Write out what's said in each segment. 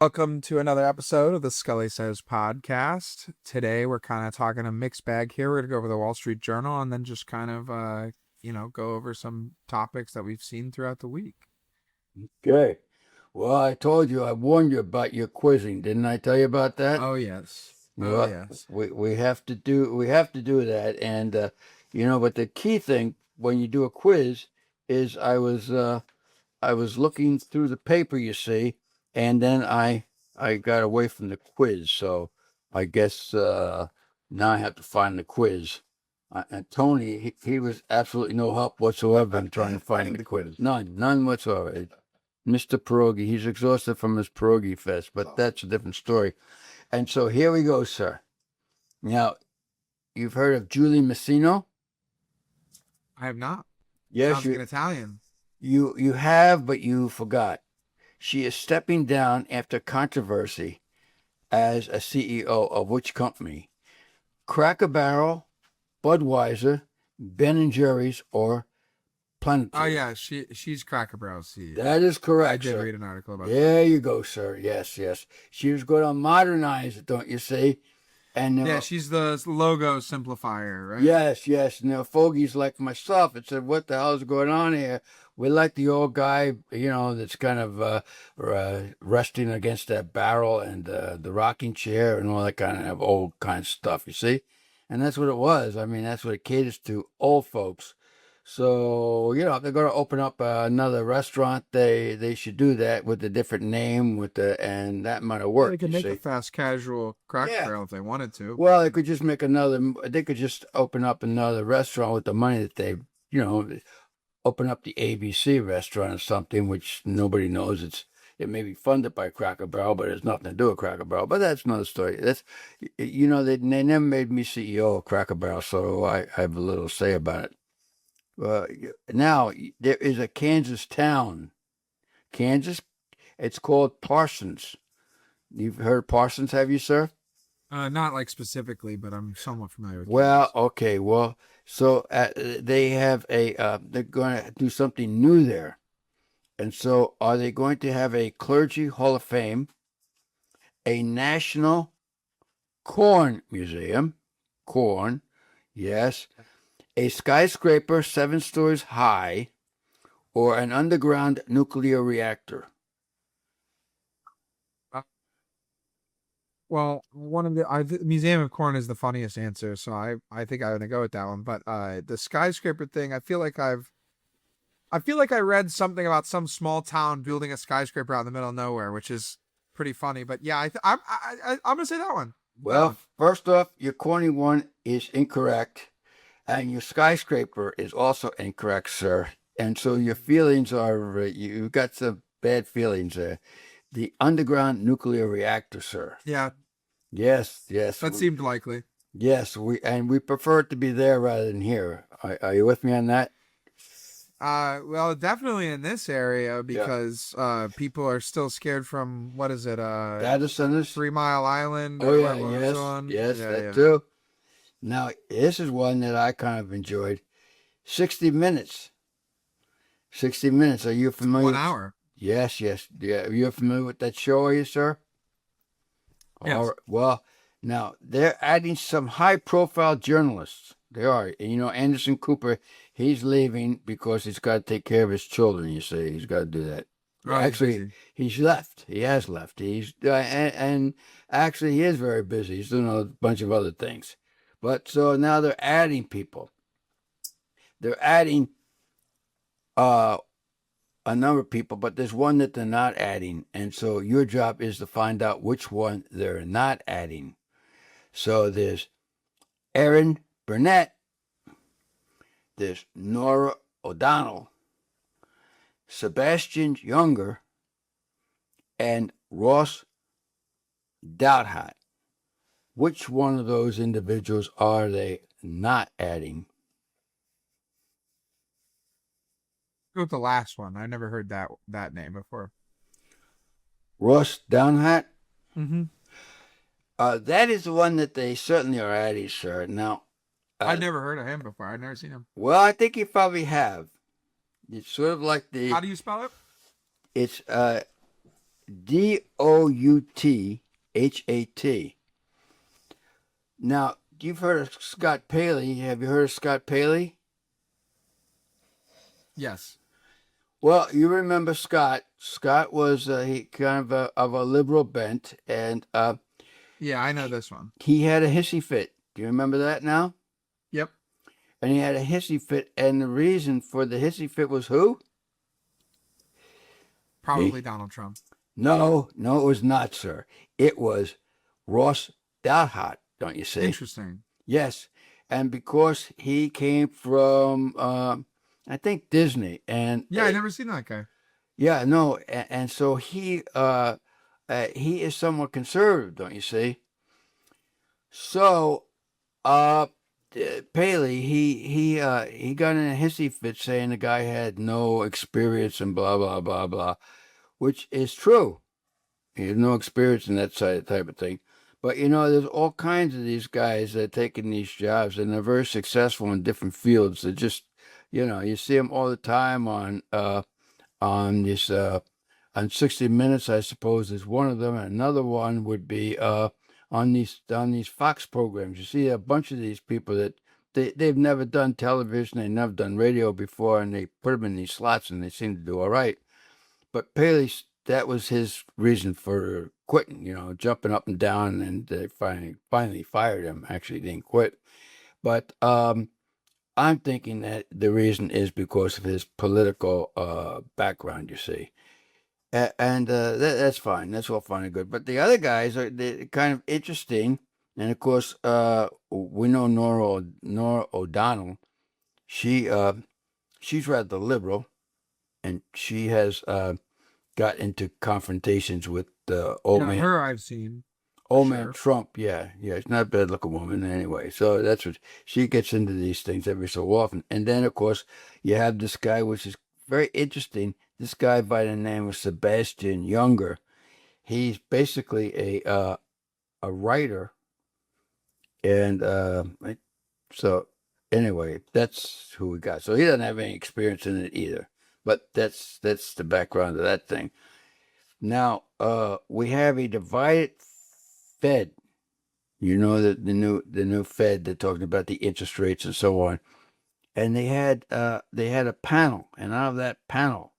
Welcome to another episode of the Scully Sez podcast. Today we're kind of talking a mixed bag here. We're going to go over the Wall Street Journal and then just kind of, go over some topics that we've seen throughout the week. Okay. Well, I told you, I warned you about your quizzing, didn't I tell you about that? Oh, yes. Oh, Well, yes. we have to do that, and but the key thing when you do a quiz is I was looking through the paper, you see, and then I got away from the quiz, so I guess now I have to find the quiz. And Tony, he was absolutely no help whatsoever in trying to find the quiz. None whatsoever. Mr. Pierogi, he's exhausted from his pierogi fest, but that's a different story. And so here we go, sir. Now, you've heard of Julie Massino? I have not. Yes, Sounds like an Italian. you have, but you forgot. She is stepping down after controversy as a CEO of which company? Cracker Barrel, Budweiser, Ben and Jerry's, or Plenitude? Oh, yeah. She's Cracker Barrel CEO. That is I correct, did sir. read an article about that. There you go, sir. Yes, yes. She was going to modernize it, don't you see? And Yeah, she's the logo simplifier, right? yes, yes. Now, fogies like myself had said, "What the hell is going on here?" We like the old guy, that's kind of resting against that barrel and the rocking chair and all that kind of old kind of stuff. You see, and that's what it was. I mean, that's what it caters to, old folks. So if they're going to open up another restaurant, they should do that with a different name, and that might have Yeah, they worked. could You make a see. fast casual Cracker Yeah. Barrel if they wanted to. Well, they could just make another. They could just open up another restaurant with the money that they, open up the ABC restaurant or something, which nobody knows. It may be funded by Cracker Barrel, but it's nothing to do with Cracker Barrel. But that's another story. They never made me CEO of Cracker Barrel, so I have a little say about it. Now there is a Kansas town, Kansas. It's called Parsons. You've heard of Parsons, have you, sir? Not like specifically, but I'm somewhat familiar with Well, Kansas. okay. Well, so they have they're going to do something new there. And so are they going to have a clergy hall of fame, a national corn museum, corn, yes, a skyscraper 7 stories high, or an underground nuclear reactor? Well, the Museum of Corn is the funniest answer, so I think I'm gonna go with that one. But the skyscraper thing, I feel like I read something about some small town building a skyscraper out in the middle of nowhere, which is pretty funny. But yeah, I'm gonna say that one. That Well, one. first off, your corny one is incorrect. And your skyscraper is also incorrect, sir. And so your feelings are, you've got some bad feelings there. The underground nuclear reactor, sir. Yeah, Yes, yes, that seemed likely. yes. We prefer it to be there rather than here. Are you with me on that? Well, definitely in this area Yeah. because people are still scared from what is it? Data centers? 3 Mile Island Oh or yeah, what was yes, the one? yes, Yeah, that yeah. too. Now, this is one that I kind of enjoyed. 60 Minutes. 60 Minutes. Are you One familiar? hour. Yes, yes. Yeah, you're familiar with that show, are you, sir? All Yes. right. Well, now they're adding some high-profile journalists. They are. And, Anderson Cooper, he's leaving because he's got to take care of his children. You see, he's got to do that. Oh, he's Actually, busy. he's left. He has left. He's and actually he is very busy. He's doing a bunch of other things. But so now they're adding people. They're adding uh a number of people, but there's one that they're not adding. And so your job is to find out which one they're not adding. So there's Erin Burnett, there's Nora O'Donnell, Sebastian Younger, and Ross Douthat. Which one of those individuals are they not adding? Go with the last one. I never heard that name before. Ross Douthat? Mm-hmm. That is the one that they certainly are adding, sir. Now, I'd uh, never heard of him before. I'd never seen him. well, I think you probably have. It's sort of like How do you spell it? it's Douthat. Now, you've heard of Scott Paley. Have you heard of Scott Paley? Yes. Well, you remember Scott. Scott was he kind of a liberal bent, and Yeah, I know this one. he had a hissy fit. Do you remember that now? Yep. And he had a hissy fit, and the reason for the hissy fit was who? Probably Me? Donald Trump. No, no, it was not, sir. It was Ross Douthat, don't you see? Interesting. Yes, and because he came from, I think Disney, and Yeah, I never seen that guy. yeah, no, and so he is somewhat conservative, don't you see? So, uh, Paley, he got in a hissy fit saying the guy had no experience and blah blah blah blah, which is true. He has no experience in that side type of thing. But there's all kinds of these guys that are taking these jobs and they're very successful in different fields. They're just, you see them all the time on this on 60 Minutes, I suppose, is one of them. And another one would be on these Fox programs. You see a bunch of these people that they've never done television, they've never done radio before, and they put them in these slots and they seem to do all right. But Paley, that was his reason for quitting, jumping up and down, and they finally fired him. Actually, he didn't quit. But I'm thinking that the reason is because of his political background, you see. And that's fine. That's all fine and good. But the other guys they're kind of interesting. And of course, we know Nora O'Donnell. She's rather liberal, and she has got into confrontations with Yeah, her I've seen for old man sure. Trump. Yeah, yeah, she's not a bad looking woman anyway. So that's what she gets into these things every so often. And then of course you have this guy, which is very interesting. This guy by the name of Sebastian Younger. He's basically a writer, and so anyway, that's who we got. So he doesn't have any experience in it either. But that's the background of that thing. Now, we have a divided Fed. The new Fed. They're talking about the interest rates and so on. And they had a panel, and out of that panel,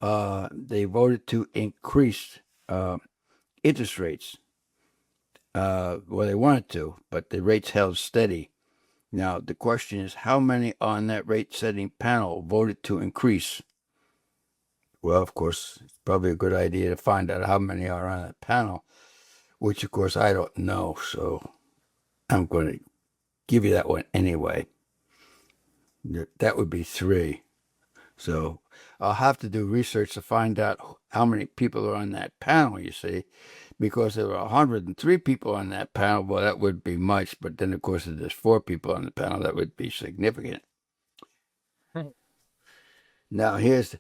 they voted to increase interest rates. Well, they wanted to, but the rates held steady. Now the question is, how many on that rate-setting panel voted to increase? Well, of course, it's probably a good idea to find out how many are on that panel, which, of course, I don't know. So I'm going to give you that one anyway. That would be 3. So I'll have to do research to find out how many people are on that panel, you see, because there were 103 people on that panel. Well, that would be much. But then, of course, if there's 4 people on the panel, that would be significant. Now, here's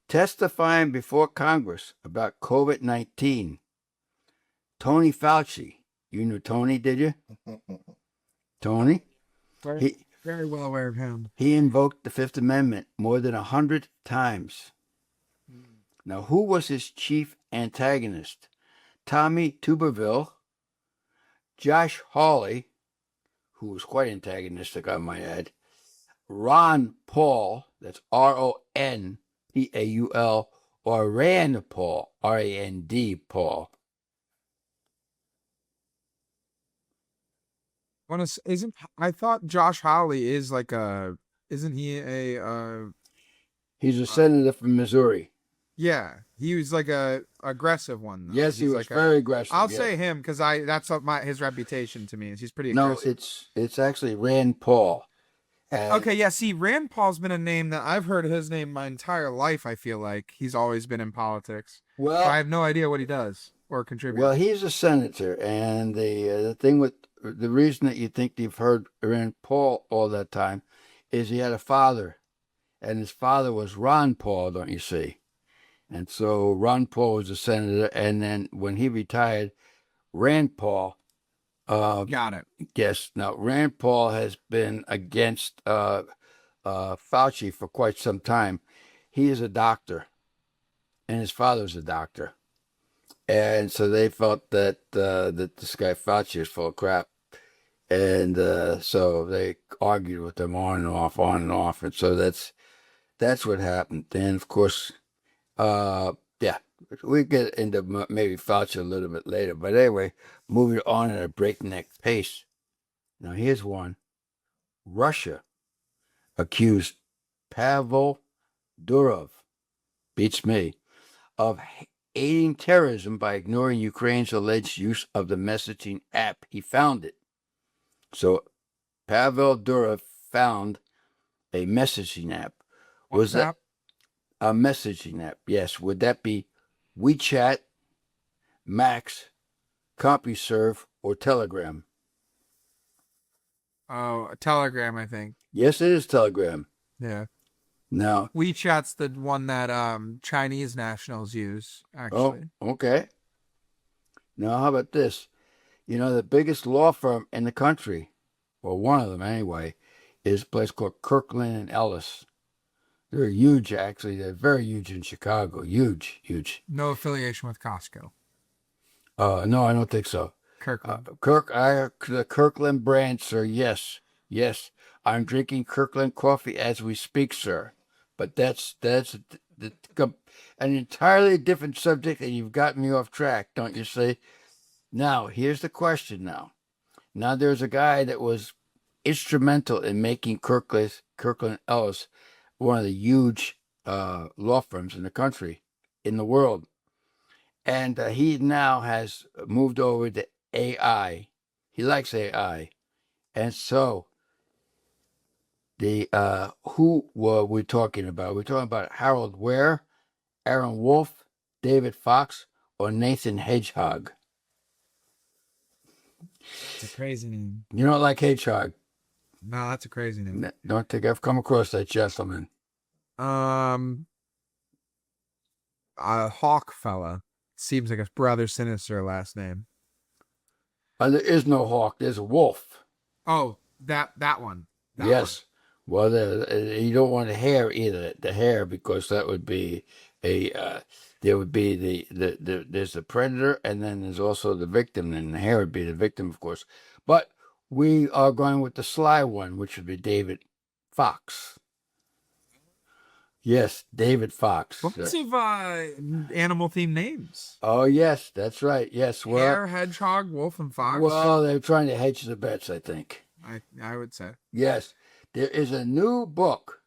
testifying before Congress about COVID-19. Tony Fauci. You knew Tony, did you? Tony? Very, He very well aware of him. he invoked the Fifth Amendment more than 100 times. Now, who was his chief antagonist? Tommy Tuberville, Josh Hawley, who was quite antagonistic, I might add, Ron Paul, that's Ronpaul, or Rand Paul, Rand Paul. Isn't I thought Josh Hawley is like isn't he a He's a uh senator from Missouri. yeah, he was like a aggressive one though. Yes, he He's was like a very aggressive. I'll Yes. say him because I that's what his reputation to me is. He's pretty No, aggressive. it's actually Rand Paul. And Okay, yeah, see, Rand Paul's been a name that I've heard his name my entire life, I feel like. He's always been in politics. But I well, have no idea what he does or well, contributes. he's a senator, and the thing with the reason that you think you've heard Rand Paul all that time is he had a father, and his father was Ron Paul, don't you see? And so Ron Paul was a senator, and then when he retired, Rand Paul. Got it. Yes. Now Rand Paul has been against Fauci for quite some time. He is a doctor, and his father's a doctor. And so they felt that this guy Fauci is full of crap. And so they argued with him on and off, on and off. And so that's what happened. Then, of course, yeah, we get into maybe Fauci a little bit later. But anyway, moving on at a breakneck pace. Now, here's one. Russia accused Pavel Durov, beats me, of aiding terrorism by ignoring Ukraine's alleged use of the messaging app he founded. So Pavel Durov found a messaging app. Was that a messaging app? Yes. Would that be WeChat, Max, CompuServe, or Telegram? Oh, a Telegram, I think. Yes, it is Telegram. Yeah. Now, WeChat's the one that Chinese nationals use, actually. oh, okay. Now, how about this? You know, the biggest law firm in the country, or one of them anyway, is a place called Kirkland and Ellis. They're huge, actually. They're very huge in Chicago. Huge, huge. No affiliation with Costco. No, I don't think so. Kirkland. The Kirkland brand, sir. Yes, yes. I'm drinking Kirkland coffee as we speak, sir. But that's an entirely different subject, and you've gotten me off track, don't you see? Now, here's the question. Now there's a guy that was instrumental in making Kirkland Ellis one of the huge law firms in the country, in the world. And he now has moved over to AI. He likes AI. And so, who were we talking about? We're talking about Harold Ware, Aaron Wolf, David Fox, or Nathan Hedgehog. It's a crazy name. You don't like Hedgehog? No, that's a crazy name. Don't think I've come across that gentleman. A Hawk fella. Seems like a rather sinister last name. There is no hawk. There's a wolf. Oh, that one. Yes. Well, you don't want a hare either. The hare, because that would be there would be there's the predator, and then there's also the victim, and the hare would be the victim, of course. But we are going with the sly one, which would be David Fox. Yes, David Fox. Lots of animal-themed names. Oh, yes, that's right. Yes. Well, Hare, hedgehog, wolf, and fox. Well, they're trying to hedge the bets, I think. I would say. Yes. There is a new book,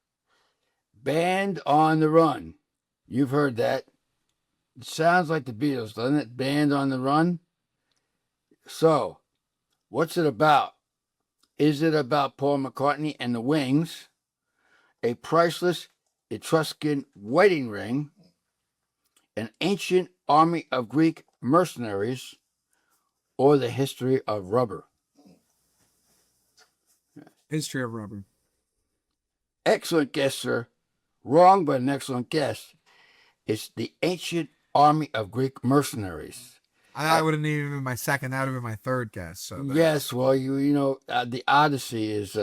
Band on the Run. You've heard that. It sounds like the Beatles, doesn't it? Band on the Run. So, what's it about? Is it about Paul McCartney and the Wings, a priceless Etruscan wedding ring, an ancient army of Greek mercenaries, or the history of rubber? History of rubber. Excellent guess, sir. Wrong, but an excellent guess. It's the ancient army of Greek mercenaries. I would have even been my second. That would have been my third guess. So yes, well, you know, the Odyssey is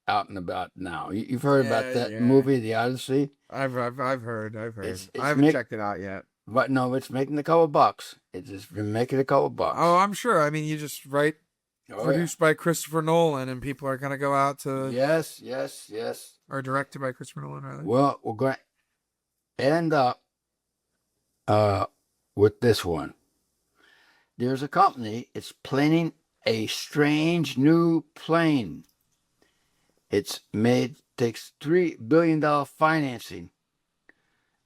out and about now. You've heard about that movie, The Odyssey? I've heard. I haven't checked it out yet. But no, it's making a couple bucks. It's just been making a couple bucks. Oh, I'm sure. I mean, you just write produced by Christopher Nolan, and people are gonna go out to yes, or directed by Christopher Nolan, rather. Well, we're going to end up with this one. There's a company. It's planning a strange new plane. Takes $3 billion financing,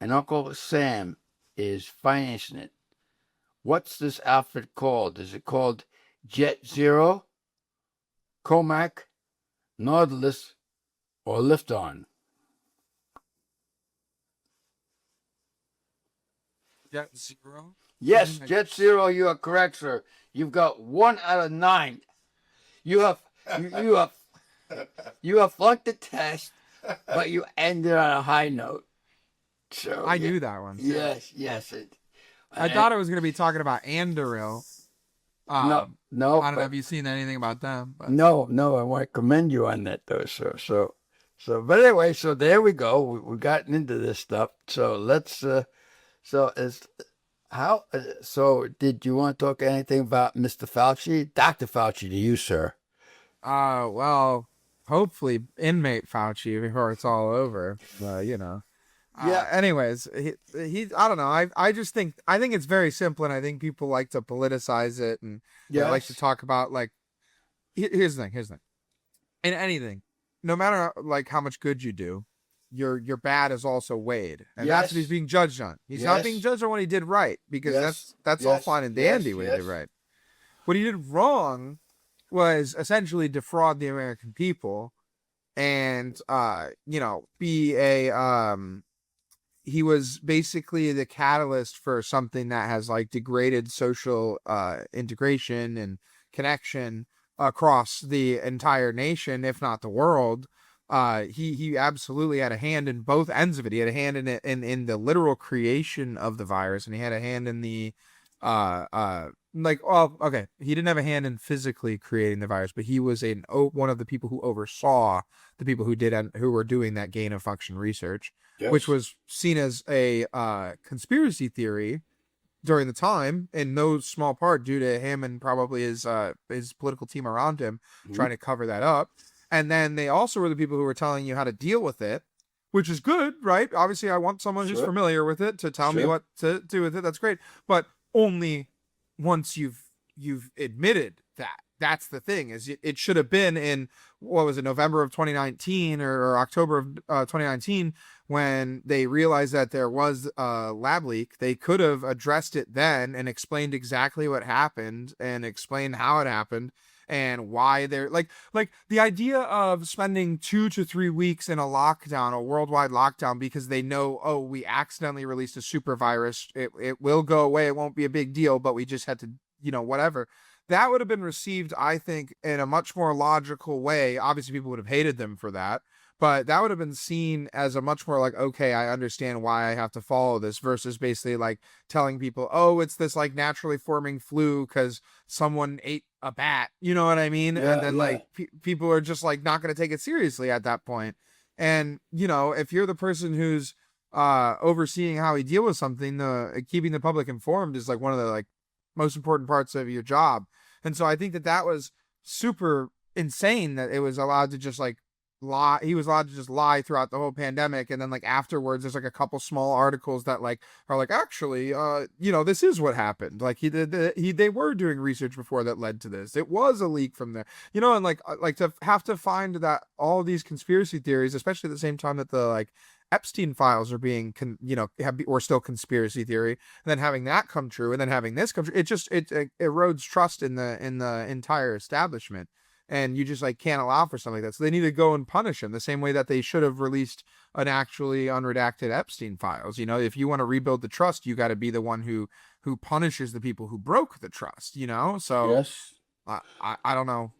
and Uncle Sam is financing it. What's this outfit called? Is it called Jet Zero, Comac, Nautilus, or Lift On? Jet Zero? Yes, Jet Zero, you are correct, sir. You've got 1 out of 9. You have flunked the test, but you ended on a high note. So I knew that one. Yes. I thought it was going to be talking about Anduril. No. I don't know if you've seen anything about them. But. No. I want to commend you on that, though, sir. So, but anyway, so there we go. We've gotten into this stuff. So let's. So How? So, did you want to talk anything about Mr. Fauci, Dr. Fauci, to you, sir? Well, hopefully inmate Fauci before it's all over. You know. Yeah. Anyways, he I don't know. I just think it's very simple, and I think people like to politicize it, and they like to Yes. talk about like here's the thing. Here's the thing. In anything, no matter like how much good you do, your bad is also weighed, and that's what he's Yes. being judged on. He's not being Yes. judged on what he did right, because Yes. that's all Yes. fine and dandy Yes. what he did Yes. right. What he did wrong was essentially defraud the American people, and be a he was basically the catalyst for something that has like degraded social integration and connection across the entire nation, if not the world. He absolutely had a hand in both ends of it. He had a hand in it in the literal creation of the virus, and he had a hand in the okay, he didn't have a hand in physically creating the virus, but he was one of the people who oversaw the people who were doing that gain of function research, which Yes. was seen as a conspiracy theory during the time, in no small part due to him and probably his political team around him Mhm. trying to cover that up. And then they also were the people who were telling you how to deal with it, which is good, right? Obviously, I want someone who's Sure. familiar with it to tell me Sure. what to do with it. That's great, but only once you've admitted that. That's the thing. Is it should have been in, what was it, November of 2019, or October of 2019, when they realized that there was a lab leak. They could have addressed it then and explained exactly what happened and explained how it happened and why they're like the idea of spending 2 to 3 weeks in a lockdown, a worldwide lockdown, because they know, oh, we accidentally released a super virus. It will go away. It won't be a big deal, but we just had to, whatever. That would have been received, I think, in a much more logical way. Obviously, people would have hated them for that, but that would have been seen as a much more like, okay, I understand why I have to follow this, versus basically like telling people, oh, it's this like naturally forming flu because someone ate a bat. You know what I mean? And Yeah. then Yeah. like people are just like not going to take it seriously at that point. And if you're the person who's overseeing how we deal with something, the keeping the public informed is like one of the like most important parts of your job. And so I think that was super insane that it was allowed to just like lie. He was allowed to just lie throughout the whole pandemic, and then like afterwards there's like a couple small articles that like are like, actually, this is what happened. Like they were doing research before that led to this. It was a leak from there. And like to have to find that all these conspiracy theories, especially at the same time that the like Epstein files are being or still conspiracy theory, and then having that come true, and then having this come true, it erodes trust in the entire establishment. And you just like can't allow for something like that. So they need to go and punish him the same way that they should have released an actually unredacted Epstein files. If you want to rebuild the trust, you got to be the one who punishes the people who broke the trust. So Yes. I don't know.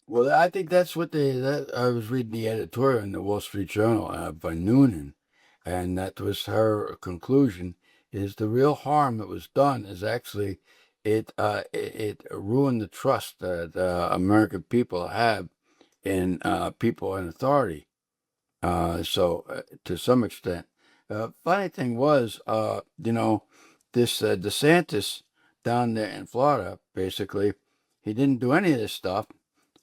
Well, I think that's what I was reading the editorial in the Wall Street Journal by Noonan, and that was her conclusion. Is the real harm that was done is actually it ruined the trust that American people have in people in authority. So to some extent, funny thing was, this DeSantis down there in Florida, basically, he didn't do any of this stuff,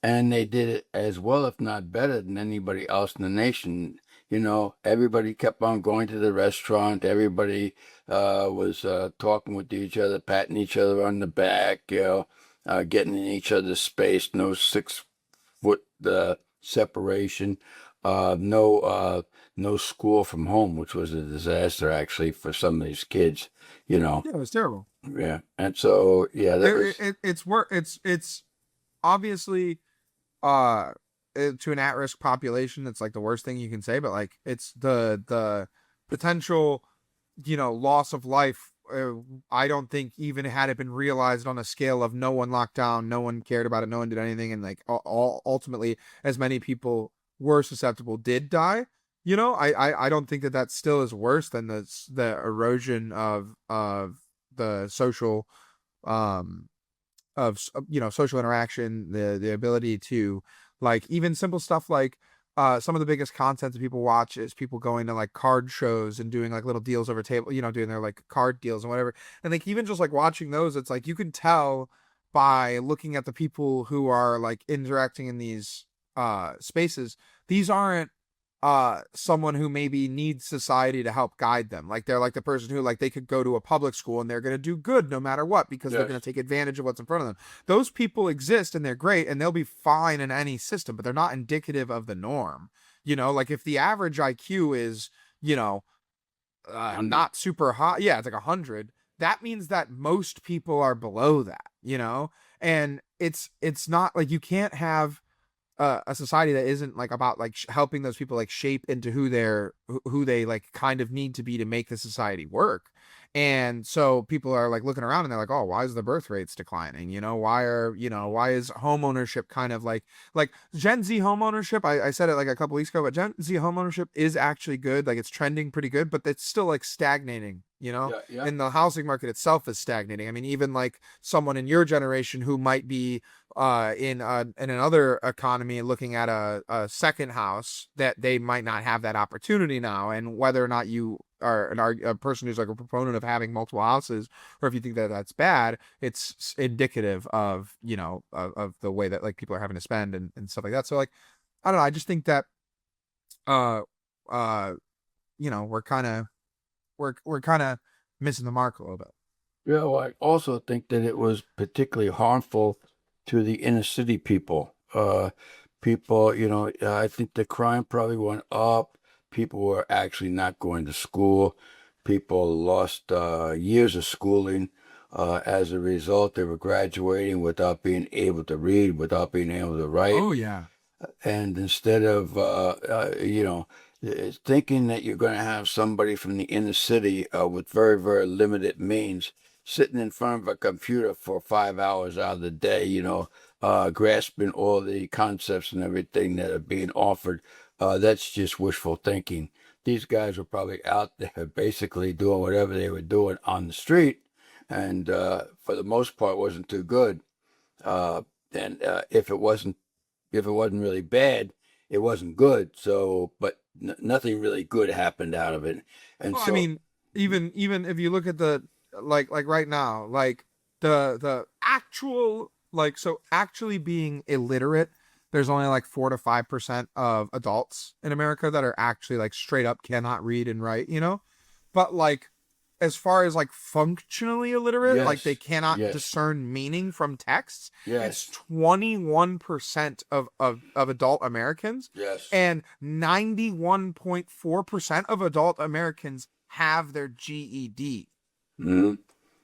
and they did it as well, if not better, than anybody else in the nation. Everybody kept on going to the restaurant. Everybody was talking with each other, patting each other on the back, getting in each other's space. No 6 foot separation. No school from home, which was a disaster actually for some of these kids. You know, Yeah, it was terrible. yeah. And so, yeah, that was It's obviously uh to an at-risk population, it's like the worst thing you can say, but like it's the potential loss of life. I don't think, even had it been realized on a scale of no one locked down, no one cared about it, no one did anything, and like all ultimately as many people were susceptible did die. I don't think that still is worse than the erosion of the social um of social interaction, the ability to like even simple stuff like some of the biggest content that people watch is people going to like card shows and doing like little deals over table, doing their like card deals and whatever. And like even just like watching those, it's like you can tell by looking at the people who are like interacting in these spaces. These aren't someone who maybe needs society to help guide them. Like they're like the person who like they could go to a public school and they're going to do good no matter what because they're Yes. going to take advantage of what's in front of them. Those people exist and they're great and they'll be fine in any system, but they're not indicative of the norm. Like if the average IQ is, you know, 100. not super high, yeah, it's like 100. That means that most people are below that. And it's not like you can't have a society that isn't like about like helping those people like shape into who they like kind of need to be to make the society work. And so people are like looking around and they're like, oh, why is the birth rates declining? Why is home ownership kind of like Gen Z home ownership? I said it like a couple weeks ago, but Gen Z home ownership is actually good. Like it's trending pretty good, but it's still like stagnating, Yeah, yeah. and the housing market itself is stagnating. I mean, even like someone in your generation who might be in another economy looking at a second house, that they might not have that opportunity now. And whether or not you are a person who's like a proponent of having multiple houses, or if you think that that's bad, it's indicative of of the way that like people are having to spend and stuff like that. So like I don't know, I just think that uh uh we're kind of missing the mark a little bit. Yeah, well, I also think that it was particularly harmful to the inner city people. People, I think the crime probably went up. People were actually not going to school. People lost years of schooling. As a result, they were graduating without being able to read, without being able to write. Oh yeah. And instead of, thinking that you're going to have somebody from the inner city with very, very limited means sitting in front of a computer for 5 hours out of the day, grasping all the concepts and everything that are being offered, that's just wishful thinking. These guys were probably out there basically doing whatever they were doing on the street, and for the most part wasn't too good. And if it wasn't really bad, it wasn't good. So, but nothing really good happened out of it. And Well, I so, mean, even if you look at the like right now, like the actual like so actually being illiterate, there's only like 4 to 5% of adults in America that are actually like straight up cannot read and write. But like as far as like functionally illiterate, like they yes, cannot yes, discern meaning from texts, it's yes, 21% of adult Americans, yes. and 91.4% of adult Americans have their GED. Hmm.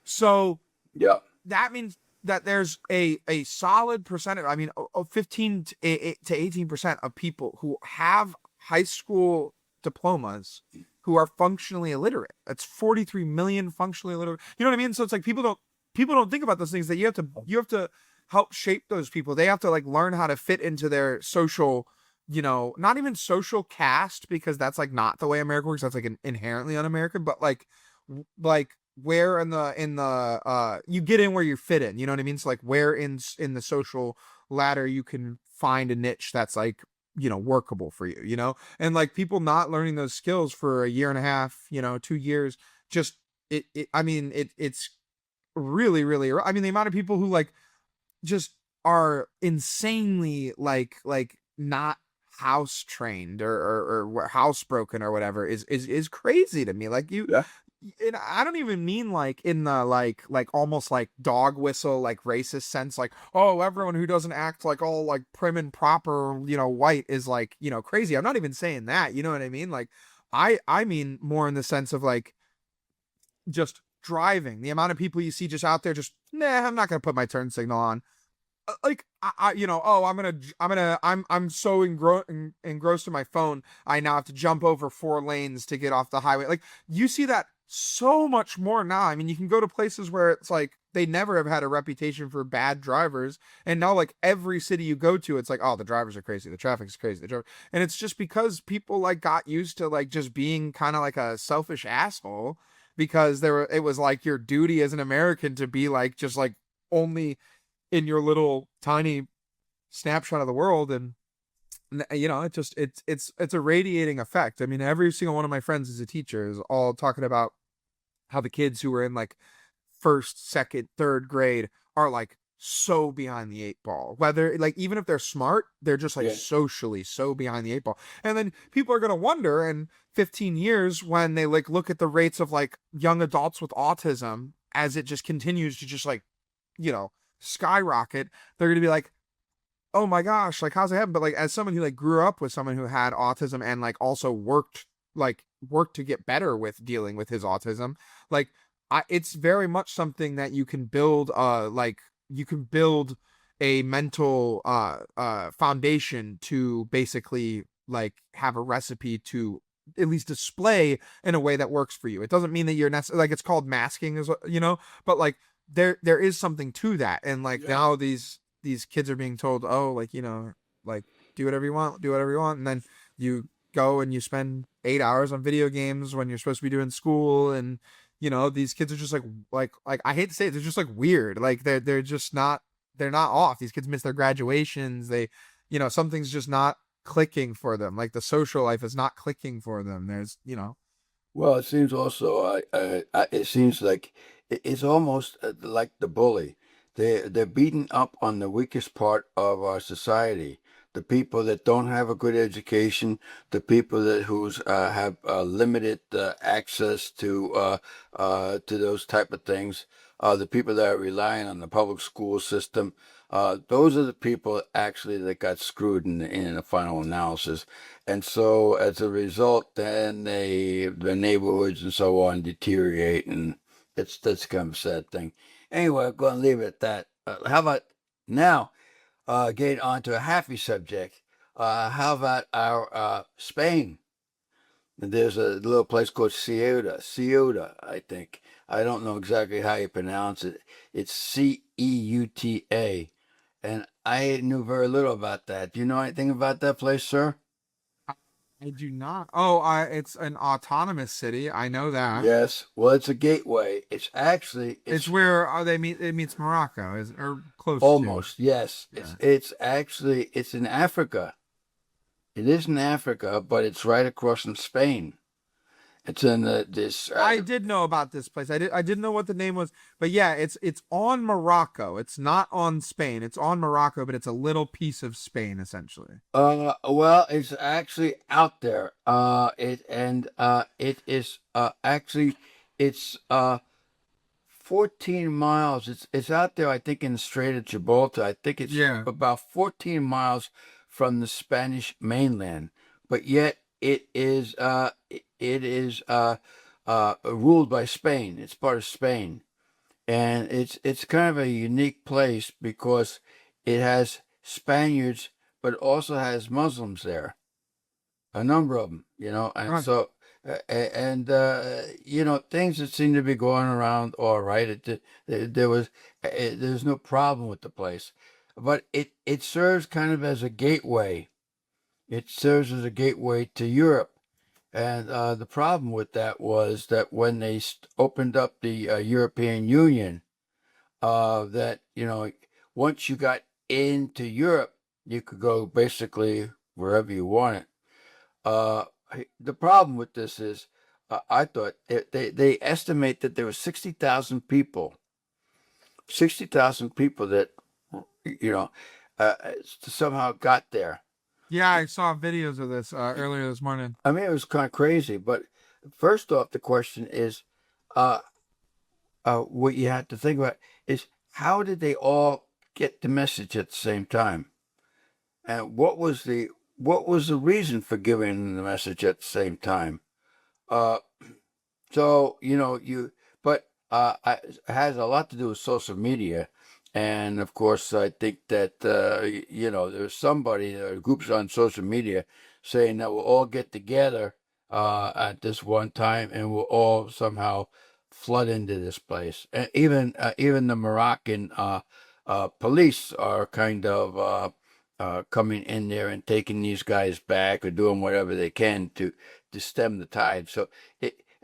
So Yeah, that means that there's a solid percentage, I mean, 15 to 18% of people who have high school diplomas who are functionally illiterate. That's 43 million functionally illiterate. You know what I mean? So it's like people don't think about those things, that you have to help shape those people. They have to like learn how to fit into their social, not even social caste, because that's like not the way America works. That's like inherently un-American, but like where in the you get in where you fit in. You know what I mean? So like where in the social ladder you can find a niche that's like workable for you. And like people not learning those skills for a year and a half, 2 years, just I mean it's really really, I mean the amount of people who like just are insanely like not house trained or housebroken or whatever is crazy to me. Like yeah, and I don't even mean like in the like almost like dog whistle like racist sense, like, oh, everyone who doesn't act like all like prim and proper white is like crazy. I'm not even saying that, you know what I mean? Like I mean more in the sense of like just driving, the amount of people you see just out there just, nah, I'm not gonna put my turn signal on. Like oh, I'm so engrossed in my phone, I now have to jump over 4 lanes to get off the highway. Like you see that so much more now. I mean, you can go to places where it's like they never have had a reputation for bad drivers, and now like every city you go to, it's like, oh, the drivers are crazy, the traffic's crazy, and it's just because people like got used to like just being kind of like a selfish asshole, because it was like your duty as an American to be like just like only in your little tiny snapshot of the world. And You know, it just it's a radiating effect. I mean, every single one of my friends is a teacher is all talking about how the kids who were in like first, second, third grade are like so behind the eight ball. Whether like even if they're smart, they're just like Yeah. socially so behind the eight ball. And then people are gonna wonder in 15 years when they like look at the rates of like young adults with autism as it just continues to just like, you know, skyrocket, they're gonna be like, oh my gosh, like how's it happen? But like as someone who like grew up with someone who had autism and like also worked to get better with dealing with his autism, like it's very much something that you can build like you can build a mental foundation to basically like have a recipe to at least display in a way that works for you. It doesn't mean that you're necessarily like it's called masking is what you know, but like there is something to that. And like Yeah. now these kids are being told, oh, like, you know, like do whatever you want, do whatever you want. And then you go and you spend 8 hours on video games when you're supposed to be doing school. And, you know, these kids are just like, I hate to say it, they're just like weird. Like they're just not, they're not off. These kids miss their graduations. They, you know, something's just not clicking for them. Like the social life is not clicking for them. There's, you know, Well, it seems also, it seems like it's almost like the bully. They're beating up on the weakest part of our society. The people that don't have a good education, the people that who's have limited access to those type of things, the people that are relying on the public school system. Those are the people actually that got screwed in the final analysis. And so as a result, then the neighborhoods and so on deteriorate, and that's kind of a sad thing. Anyway, I'm going to leave it at that. How about now? Getting on to a happy subject. How about our Spain? There's a little place called Ceuta, I think. I don't know exactly how you pronounce it. It's Ceuta, and I knew very little about that. Do you know anything about that place, sir? I do not. Oh, it's an autonomous city. I know that. Yes. Well, it's a gateway. It's It's where they meet. It meets Morocco, is or close to. almost, yes. Yeah. It's in Africa. It is in Africa, but it's right across from Spain. It's in this. I did know about this place. I didn't know what the name was, but yeah, it's on Morocco. It's not on Spain. It's on Morocco, but it's a little piece of Spain essentially. Well, it's actually out there. It is actually it's 14 miles. It's out there, I think, in the Strait of Gibraltar. I think it's Yeah. about 14 miles from the Spanish mainland, but yet it is ruled by Spain. It's part of Spain, and it's kind of a unique place because it has Spaniards, but also has Muslims there, a number of them, and Right. so things that seem to be going around all right. There's no problem with the place, but it serves kind of as a gateway. It serves as a gateway to Europe. And the problem with that was that when they opened up the European Union, that once you got into Europe, you could go basically wherever you wanted. Uh, the problem with this is, I thought they estimate that there were 60,000 people that you know uh, somehow got there. Yeah, I saw videos of this earlier this morning. I mean, it was kind of crazy. But first off, the question is, uh, what you have to think about is how did they all get the message at the same time, and what was the reason for giving the message at the same time? Uh, so but it has a lot to do with social media, and of course, I think that there's somebody, groups on social media saying that we'll all get together at this one time, and we'll all somehow flood into this place. And even the Moroccan police are kind of coming in there and taking these guys back or doing whatever they can to stem the tide. So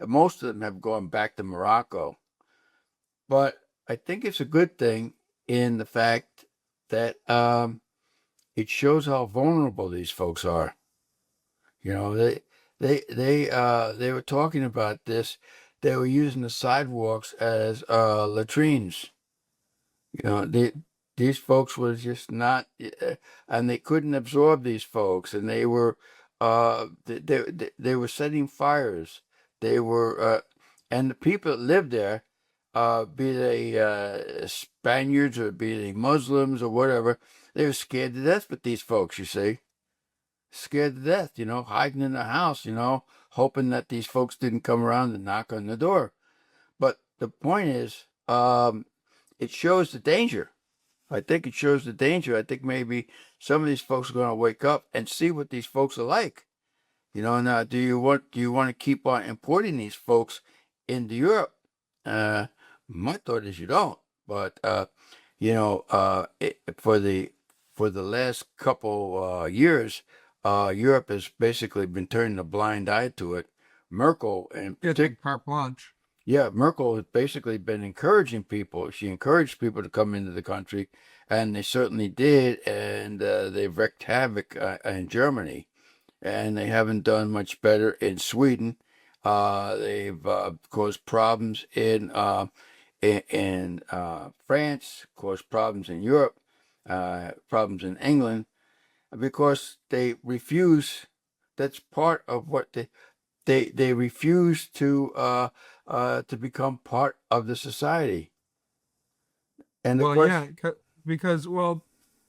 most of them have gone back to Morocco. But I think it's a good thing in the fact that it shows how vulnerable these folks are. You know, they were talking about this. They were using the sidewalks as latrines. You know, these folks were just not, and they couldn't absorb these folks, and they were setting fires. They were, and the people that lived there, be they Spaniards or be they Muslims or whatever, they were scared to death with these folks. You see, scared to death. You know, hiding in the house. You know, hoping that these folks didn't come around and knock on the door. But the point is, it shows the danger. I think it shows the danger. I think maybe some of these folks are going to wake up and see what these folks are like. You know, now do you want to keep on importing these folks into Europe? My thought is you don't. But you know, for the last couple years, Europe has basically been turning a blind eye to it. Merkel, in It's particular, like carte blanche. yeah, Merkel has basically been encouraging people. She encouraged people to come into the country, and they certainly did. And they've wreaked havoc in Germany, and they haven't done much better in Sweden. They've caused problems in France, caused problems in Europe, problems in England, because they refuse. That's part of what they refuse to become part of the society. And of Well, course, yeah, because well,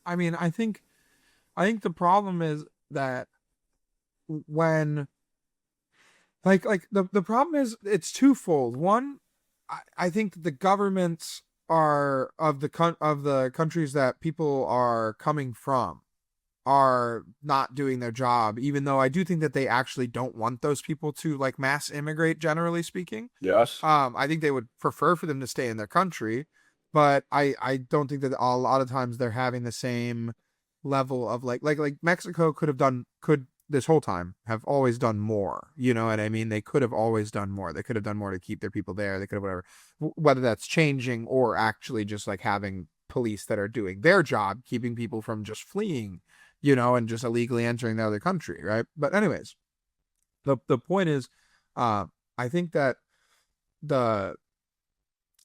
I mean, I think the problem is that when like the problem is it's twofold. One, I think the governments are of the countries that people are coming from are not doing their job, even though I do think that they actually don't want those people to like mass immigrate, generally speaking. yes, I think they would prefer for them to stay in their country, but I don't think that a lot of times they're having the same level of like Mexico could this whole time have always done more. You know what I mean? They could have always done more. They could have done more to keep their people there. They could have whatever, whether that's changing or actually just like having police that are doing their job, keeping people from just fleeing, and just illegally entering the other country, right? But anyways, the point is, I think that the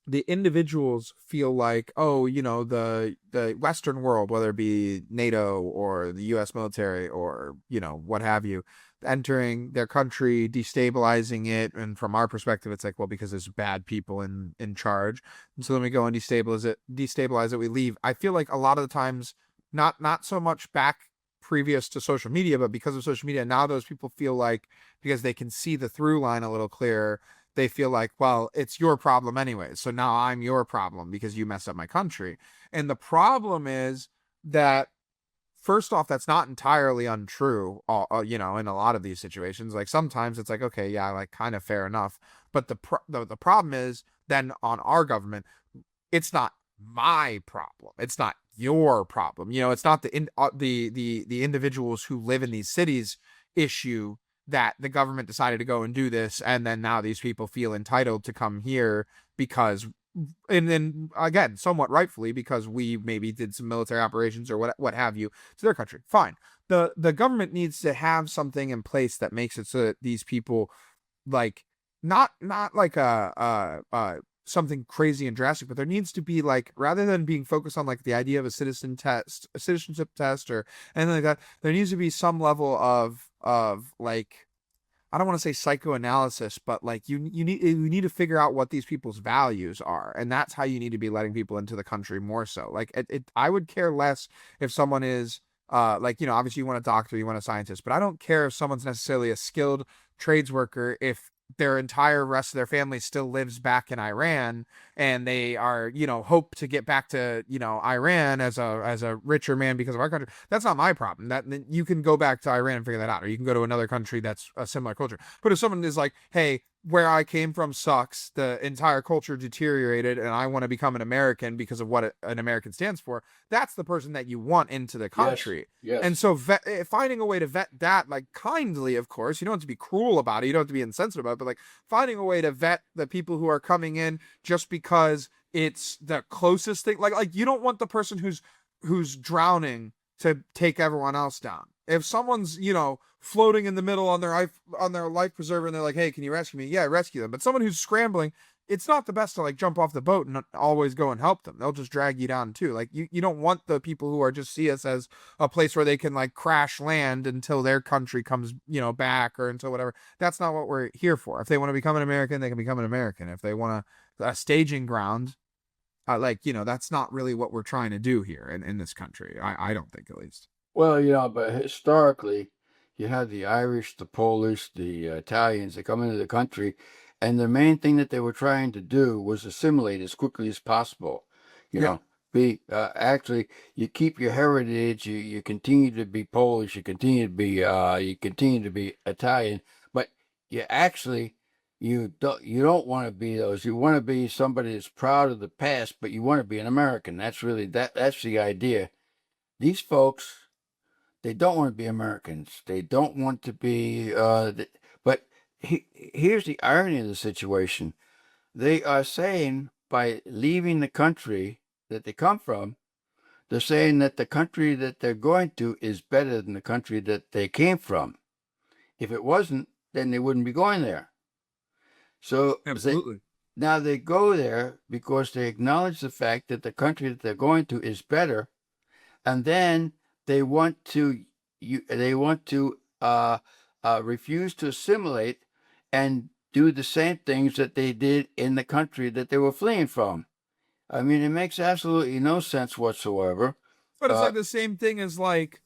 the individuals feel like, oh, the Western world, whether it be NATO or the U.S. military or what have you, entering their country, destabilizing it, and from our perspective, it's like, well, because there's bad people in charge, and so then we go and destabilize it, we leave. I feel like a lot of the times, not so much back previous to social media, but because of social media, now those people feel like because they can see the through line a little clearer, they feel like, well, it's your problem anyway. So now I'm your problem because you messed up my country. And the problem is that, first off, that's not entirely untrue, in a lot of these situations. Like sometimes it's like, okay, yeah, like kind of fair enough. But the problem is then on our government, it's not my problem. It's not your problem. It's not the individuals who live in these cities issue that the government decided to go and do this, and then now these people feel entitled to come here because, and then again, somewhat rightfully, because we maybe did some military operations or what have you to their country. Fine. The government needs to have something in place that makes it so that these people, like, not like a something crazy and drastic, but there needs to be, like, rather than being focused on like the idea of a citizenship test or anything like that, there needs to be some level of like, I don't want to say psychoanalysis, but like you need to figure out what these people's values are, and that's how you need to be letting people into the country more so. Like I would care less if someone is like, obviously you want a doctor, you want a scientist, but I don't care if someone's necessarily a skilled trades worker if their entire rest of their family still lives back in Iran and they are, hope to get back to, Iran as a richer man because of our country. That's not my problem. That you can go back to Iran and figure that out, or you can go to another country that's a similar culture. But if someone is like, hey, where I came from sucks, the entire culture deteriorated, and I want to become an American because of what an American stands for, that's the person that you want into the country. yes, And so finding a way to vet that, like, kindly, of course, you don't have to be cruel about it, you don't have to be insensitive about it, but like finding a way to vet the people who are coming in just because it's the closest thing. Like you don't want the person who's drowning to take everyone else down. If someone's, floating in the middle on their life preserver and they're like, "Hey, can you rescue me?" Yeah, rescue them. But someone who's scrambling, it's not the best to like jump off the boat and always go and help them. They'll just drag you down too. Like you don't want the people who are just see us as a place where they can like crash land until their country comes, back or until whatever. That's not what we're here for. If they want to become an American, they can become an American. If they want a staging ground, that's not really what we're trying to do here in this country. I don't think, at least. Well, but historically, you had the Irish, the Polish, the Italians that come into the country, and the main thing that they were trying to do was assimilate as quickly as possible. You Yeah, know, be actually you keep your heritage, you continue to be Polish, you continue to be Italian, but you actually you don't want to be those. You want to be somebody that's proud of the past, but you want to be an American. That's really that's the idea. These folks, they don't want to be Americans. They don't want to be. But here's the irony of the situation. They are saying by leaving the country that they come from, they're saying that the country that they're going to is better than the country that they came from. If it wasn't, then they wouldn't be going there. So absolutely. now they go there because they acknowledge the fact that the country that they're going to is better, and then they want to refuse to assimilate and do the same things that they did in the country that they were fleeing from. I mean, it makes absolutely no sense whatsoever. But it's Uh, like the same thing as like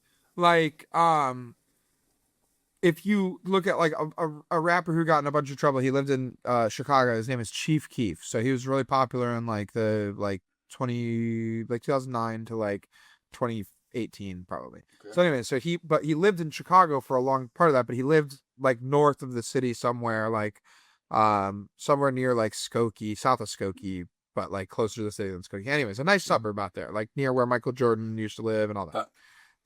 if you look at like a rapper who got in a bunch of trouble. He lived in Chicago. His name is Chief Keef. So he was really popular in like the like 2009 to like 2018 probably. okay. So anyway, he lived in Chicago for a long part of that, but he lived like north of the city somewhere like somewhere near like Skokie, south of Skokie, but like closer to the city than Skokie. Anyways, a nice suburb out there, like near where Michael Jordan used to live and all that. Uh,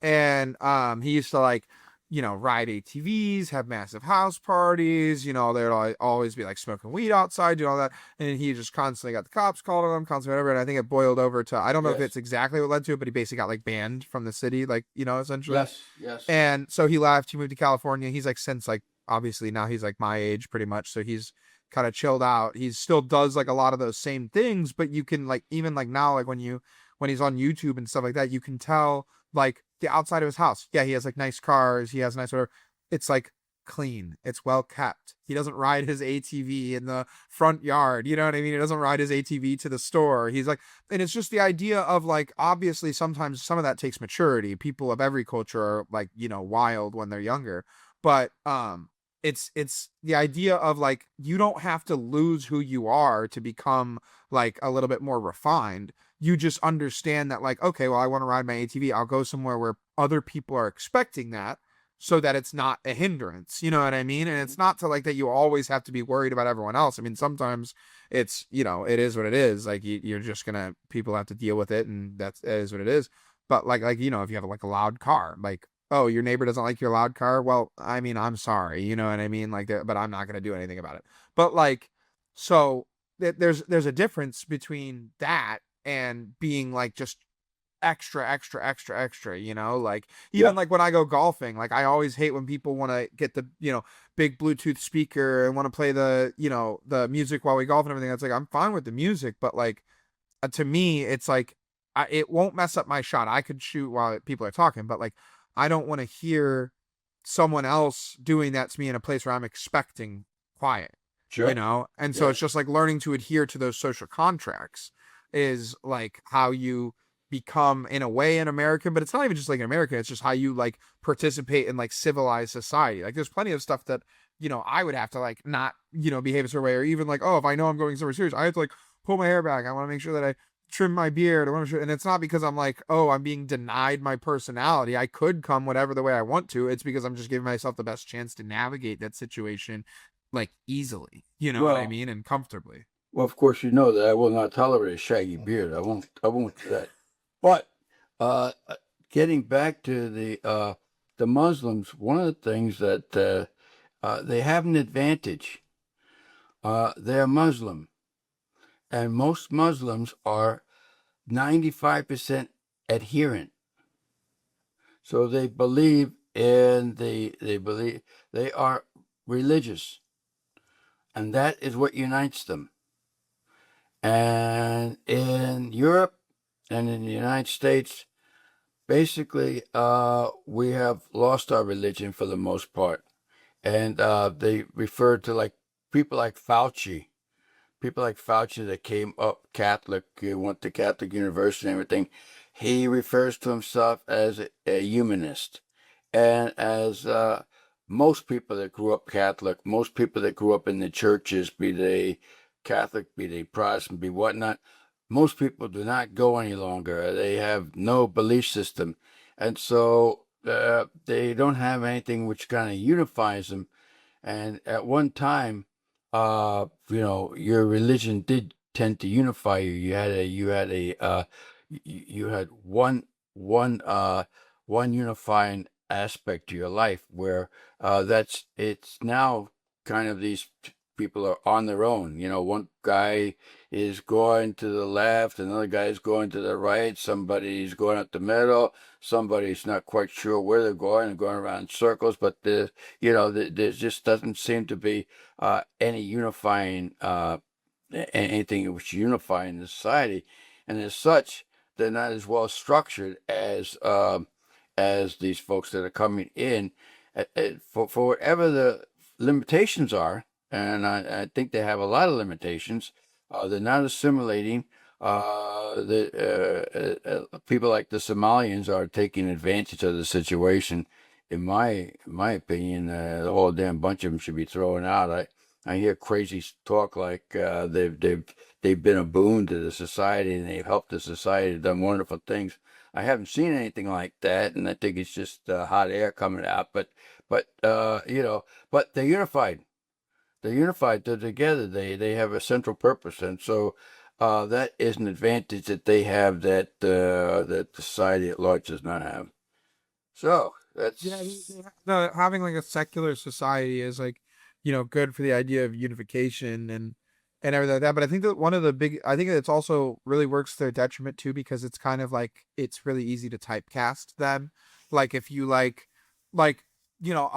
And he used to like ride ATVs, have massive house parties. There'd always be like smoking weed outside, doing all that. And he just constantly got the cops called on him, constantly whatever. And I think it boiled over to, I don't know if yes, it's exactly what led to it, but he basically got like banned from the city, like, essentially. yes, yes. And so he left, he moved to California. He's like, since like, obviously now he's like my age pretty much. So he's kind of chilled out. He still does like a lot of those same things, but you can like, even like now, like when he's on YouTube and stuff like that, you can tell like the outside of his house. Yeah, he has like nice cars. He has nice whatever. It's like clean. It's well kept. He doesn't ride his ATV in the front yard. You know what I mean? He doesn't ride his ATV to the store. He's like, and it's just the idea of like, obviously sometimes some of that takes maturity. People of every culture are like, wild when they're younger. But it's the idea of like you don't have to lose who you are to become like a little bit more refined. You just understand that like, okay, well, I want to ride my ATV. I'll go somewhere where other people are expecting that so that it's not a hindrance. You know what I mean? And it's not to like that you always have to be worried about everyone else. I mean, sometimes it's, it is what it is. Like you're just gonna, people have to deal with it, and it is what it is. But like, if you have like a loud car, like, oh, your neighbor doesn't like your loud car. Well, I mean, I'm sorry. You know what I mean? Like, but I'm not going to do anything about it. But like, so there's a difference between that and being like just extra, extra, extra, extra, like Yeah, even like when I go golfing, like I always hate when people want to get the, big Bluetooth speaker and want to play the, the music while we golf and everything. That's like, I'm fine with the music, but like, to me, it's like, it won't mess up my shot. I could shoot while people are talking, but like, I don't want to hear someone else doing that to me in a place where I'm expecting quiet, sure. And so it's Yes. just like learning to adhere to those social contracts is like how you become in a way an American, but it's not even just like an American. It's just how you like participate in like civilized society. Like there's plenty of stuff that, I would have to like not, behave a certain way, or even like, oh, if I know I'm going somewhere serious, I have to like pull my hair back. I want to make sure that I trim my beard. And it's not because I'm like, oh, I'm being denied my personality. I could come whatever the way I want to. It's because I'm just giving myself the best chance to navigate that situation like easily, you know what I Well, mean? And comfortably. well, of course you know that I will not tolerate a shaggy beard. I won't. I won't do that. But getting back to the Muslims, one of the things that they have an advantage. They're Muslim, and most Muslims are 95% adherent. So they believe in they believe they are religious, and that is what unites them. And in Europe and in the United States, basically, we have lost our religion for the most part, and they refer to like people like Fauci. People like Fauci that came up Catholic, went to Catholic university and everything, he refers to himself as a humanist. And as most people that grew up Catholic, most people that grew up in the churches, be they Catholic, be they Protestant, be whatnot, most people do not go any longer. They have no belief system. And so they don't have anything which kind of unifies them. And at one time, your religion did tend to unify you. You had one unifying aspect to your life where it's now kind of these people are on their own. One guy is going to the left, another guy is going to the right, somebody's going up the middle, somebody's not quite sure where they're going around in circles, but there just doesn't seem to be any unifying, anything which unifying the society, and as such, they're not as well structured as these folks that are coming in, for whatever the limitations are, and I think they have a lot of limitations. They're not assimilating. People like the Somalians are taking advantage of the situation. In my opinion, the whole damn bunch of them should be thrown out. I hear crazy talk like they've been a boon to the society and they've helped the society, done wonderful things. I haven't seen anything like that, and I think it's just hot air coming out. But they're unified. They're unified. They're together. They have a central purpose, and so that is an advantage that they have that society at large does not have. So Yeah, that's having like a secular society is like, good for the idea of unification and everything like that. But I think that I think that it's also really works to their detriment too, because it's kind of like it's really easy to typecast them. Like if you like a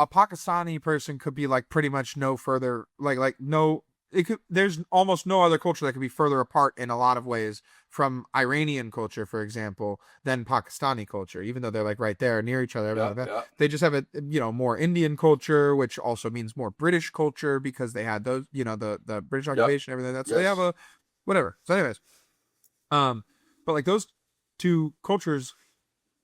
Pakistani person could be like pretty much no further like no it could there's almost no other culture that could be further apart in a lot of ways from Iranian culture, for example, than Pakistani culture, even though they're like right there near each other, everything yeah, like that. yeah, They just have a more Indian culture, which also means more British culture because they had those, the British yep, occupation, everything like that. So they have yes, a whatever. So anyways, but like those two cultures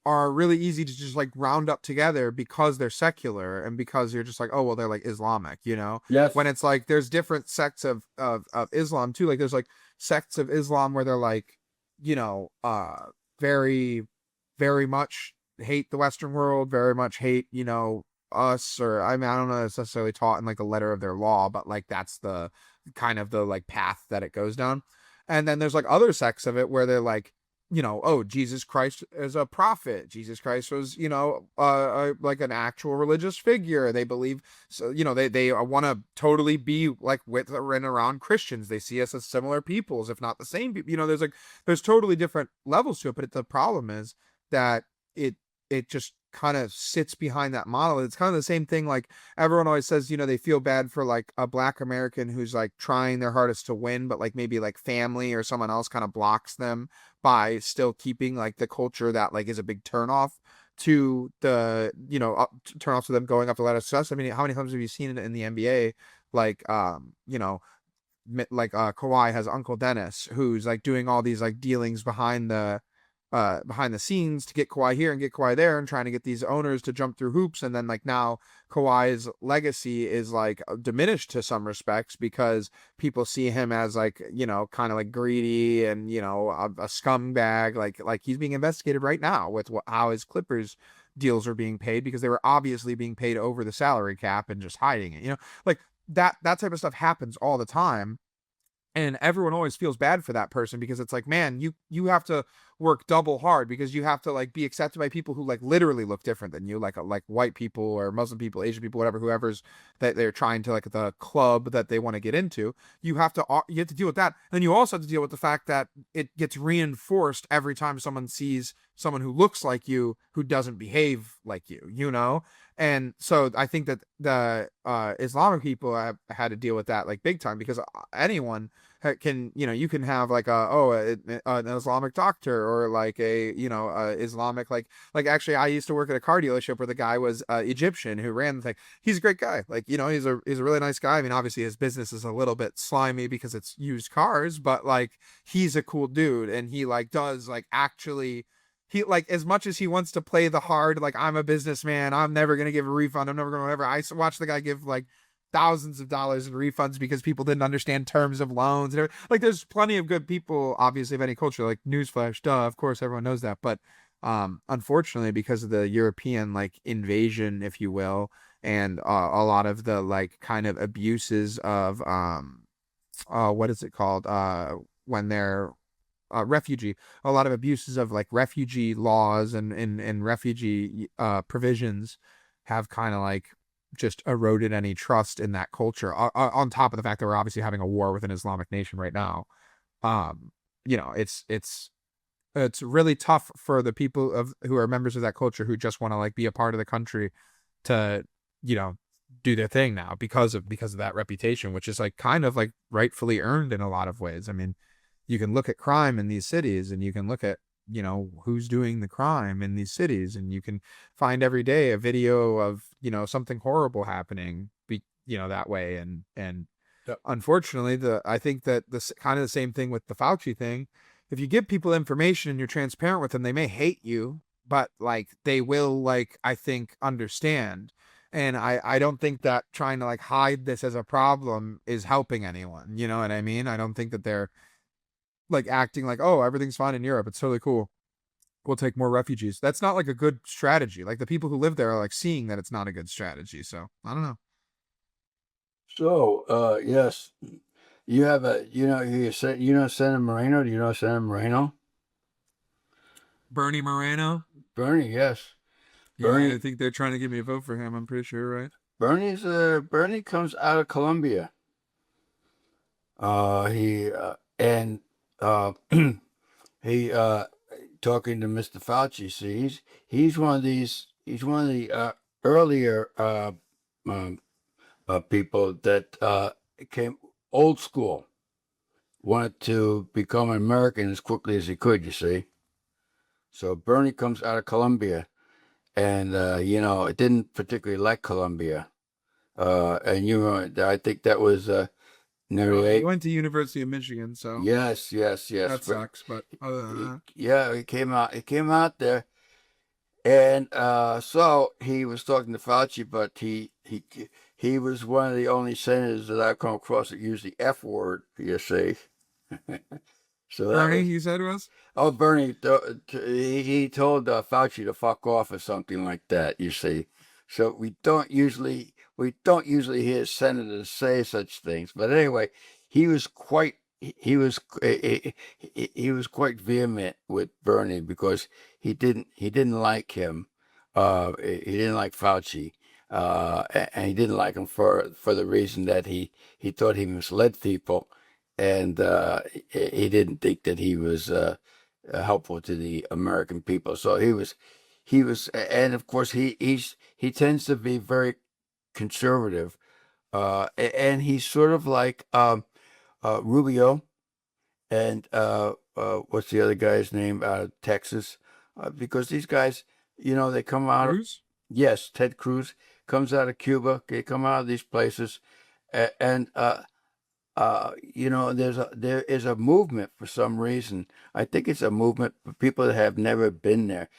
are really easy to just like round up together because they're secular and because you're just like, oh well, they're like Islamic, when yes, it's like there's different sects of Islam too. Like there's like sects of Islam where they're like, very very much hate the Western world, very much hate, us, or I mean I don't know if it's necessarily taught in like the letter of their law, but like that's the kind of the like path that it goes down. And then there's like other sects of it where they're like, oh, Jesus Christ is a prophet. Jesus Christ was, like an actual religious figure. They believe, so, they want to totally be like with and around Christians. They see us as similar peoples, if not the same people. There's totally different levels to it. But the problem is that it, it just kind of sits behind that model. It's kind of the same thing. Like everyone always says, they feel bad for like a Black American who's like trying their hardest to win, but like maybe like family or someone else kind of blocks them by still keeping like the culture that like is a big turnoff to the turn off to them going up the ladder of success. I mean, how many times have you seen it in the NBA? Like like Kawhi has Uncle Dennis who's like doing all these like dealings behind the scenes to get Kawhi here and get Kawhi there and trying to get these owners to jump through hoops. And then like now Kawhi's legacy is like diminished to some respects because people see him as like, kind of like greedy and, a scumbag. Like he's being investigated right now with how his Clippers deals are being paid because they were obviously being paid over the salary cap and just hiding it, like that type of stuff happens all the time, and everyone always feels bad for that person because it's like, man, you have to work double hard because you have to like be accepted by people who like literally look different than you, like white people or Muslim people, Asian people, whatever, whoever's that they're trying to like the club that they want to get into. You have to deal with that. And you also have to deal with the fact that it gets reinforced every time someone sees someone who looks like you who doesn't behave like you. And so I think that the Islamic people have had to deal with that like big time because anyone can, you can have like an Islamic doctor or like a, Islamic, like actually I used to work at a car dealership where the guy was Egyptian who ran the thing. He's a great guy. Like, he's a really nice guy. I mean, obviously his business is a little bit slimy because it's used cars, but like he's a cool dude and he like does like actually he like as much as he wants to play the hard, like I'm a businessman, I'm never gonna give a refund, I'm never gonna whatever. I watch the guy give like thousands of dollars in refunds because people didn't understand terms of loans and everything. Like there's plenty of good people, obviously, of any culture. Like newsflash, duh, of course everyone knows that. But unfortunately, because of the European like invasion, if you will, and a lot of the like kind of abuses of what is it called when they're refugee, a lot of abuses of like refugee laws and refugee provisions have kind of like just eroded any trust in that culture, on top of the fact that we're obviously having a war with an Islamic nation right now. um it's really tough for the people of who are members of that culture who just want to like be a part of the country to you know do their thing now because of that reputation, which is like kind of like rightfully earned in a lot of ways. I mean, you can look at crime in these cities and you can look at who's doing the crime in these cities, and you can find every day a video of something horrible happening that way. And Yep. unfortunately, I think that this kind of the same thing with the Fauci thing. If you give people information and you're transparent with them, they may hate you, but like they will, like, I think, understand. And I don't think that trying to like hide this as a problem is helping anyone. You know what I mean? I don't think that they're like acting like, oh, everything's fine in Europe, it's totally cool, we'll take more refugees. That's not like a good strategy. Like the people who live there are like seeing that it's not a good strategy. So I don't know. So, yes, you have Senator Moreno. Do you know Senator Moreno? Bernie Moreno. Bernie, yes. Yeah, Bernie I think they're trying to get me a vote for him. I'm pretty sure, right? Bernie comes out of Colombia. He and he talking to Mr. Fauci. See, he's one of these. He's one of the earlier um, people that came old school. Wanted to become an American as quickly as he could. You see. So Bernie comes out of Colombia, and it didn't particularly like Colombia. And I think that was nearly He eight. went to University of Michigan, so Yes, yes, yes. that sucks. But other than that, Yeah, he came out. He came out there, and so he was talking to Fauci, but he was one of the only senators that I've come across that used the F word. You see, so that Bernie, was you said was Bernie. He told Fauci to fuck off or something like that. You see, so we don't usually hear senators say such things. But anyway, he was quite he was quite vehement with Bernie because he didn't like him. He didn't like Fauci, and he didn't like him for the reason that he thought he misled people, and he didn't think that he was helpful to the American people. So he was, and of course he tends to be very conservative, and he's sort of like Rubio and what's the other guy's name out of Texas? Because these guys, they come out. Cruz. Yes, Ted Cruz comes out of Cuba. They come out of these places, and there is a movement for some reason. I think it's a movement for people that have never been there.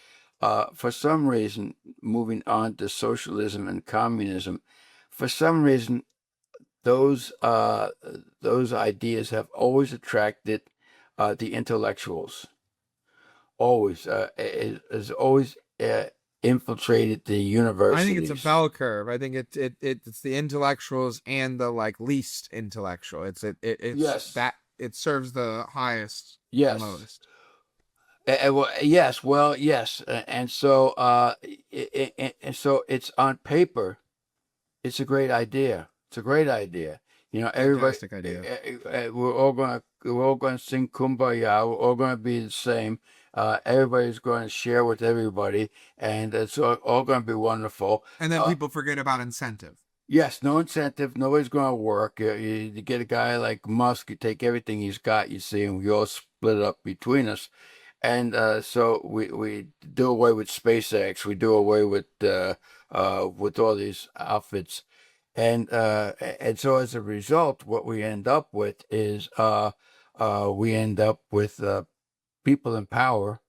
For some reason, moving on to socialism and communism, for some reason, those those ideas have always attracted the intellectuals. Always has always infiltrated the I think it's a universities. bell curve. I think it's the intellectuals and the like least intellectual. It's Yes, that it serves the highest and yes. lowest. Well, yes, well, yes, and so and so it's on paper. It's a great idea. It's a great idea. You know, everybody, Fantastic idea. we're all gonna sing Kumbaya. We're all gonna be the same. Everybody's going to share with everybody, and it's all going to be wonderful. And then Uh, people forget about incentive. yes, no incentive. Nobody's going to work. You get a guy like Musk. You take everything he's got. You see, and we all split it up between us. And so we do away with SpaceX. We do away with all these outfits, and so as a result, what we end up with is we end up with people in power,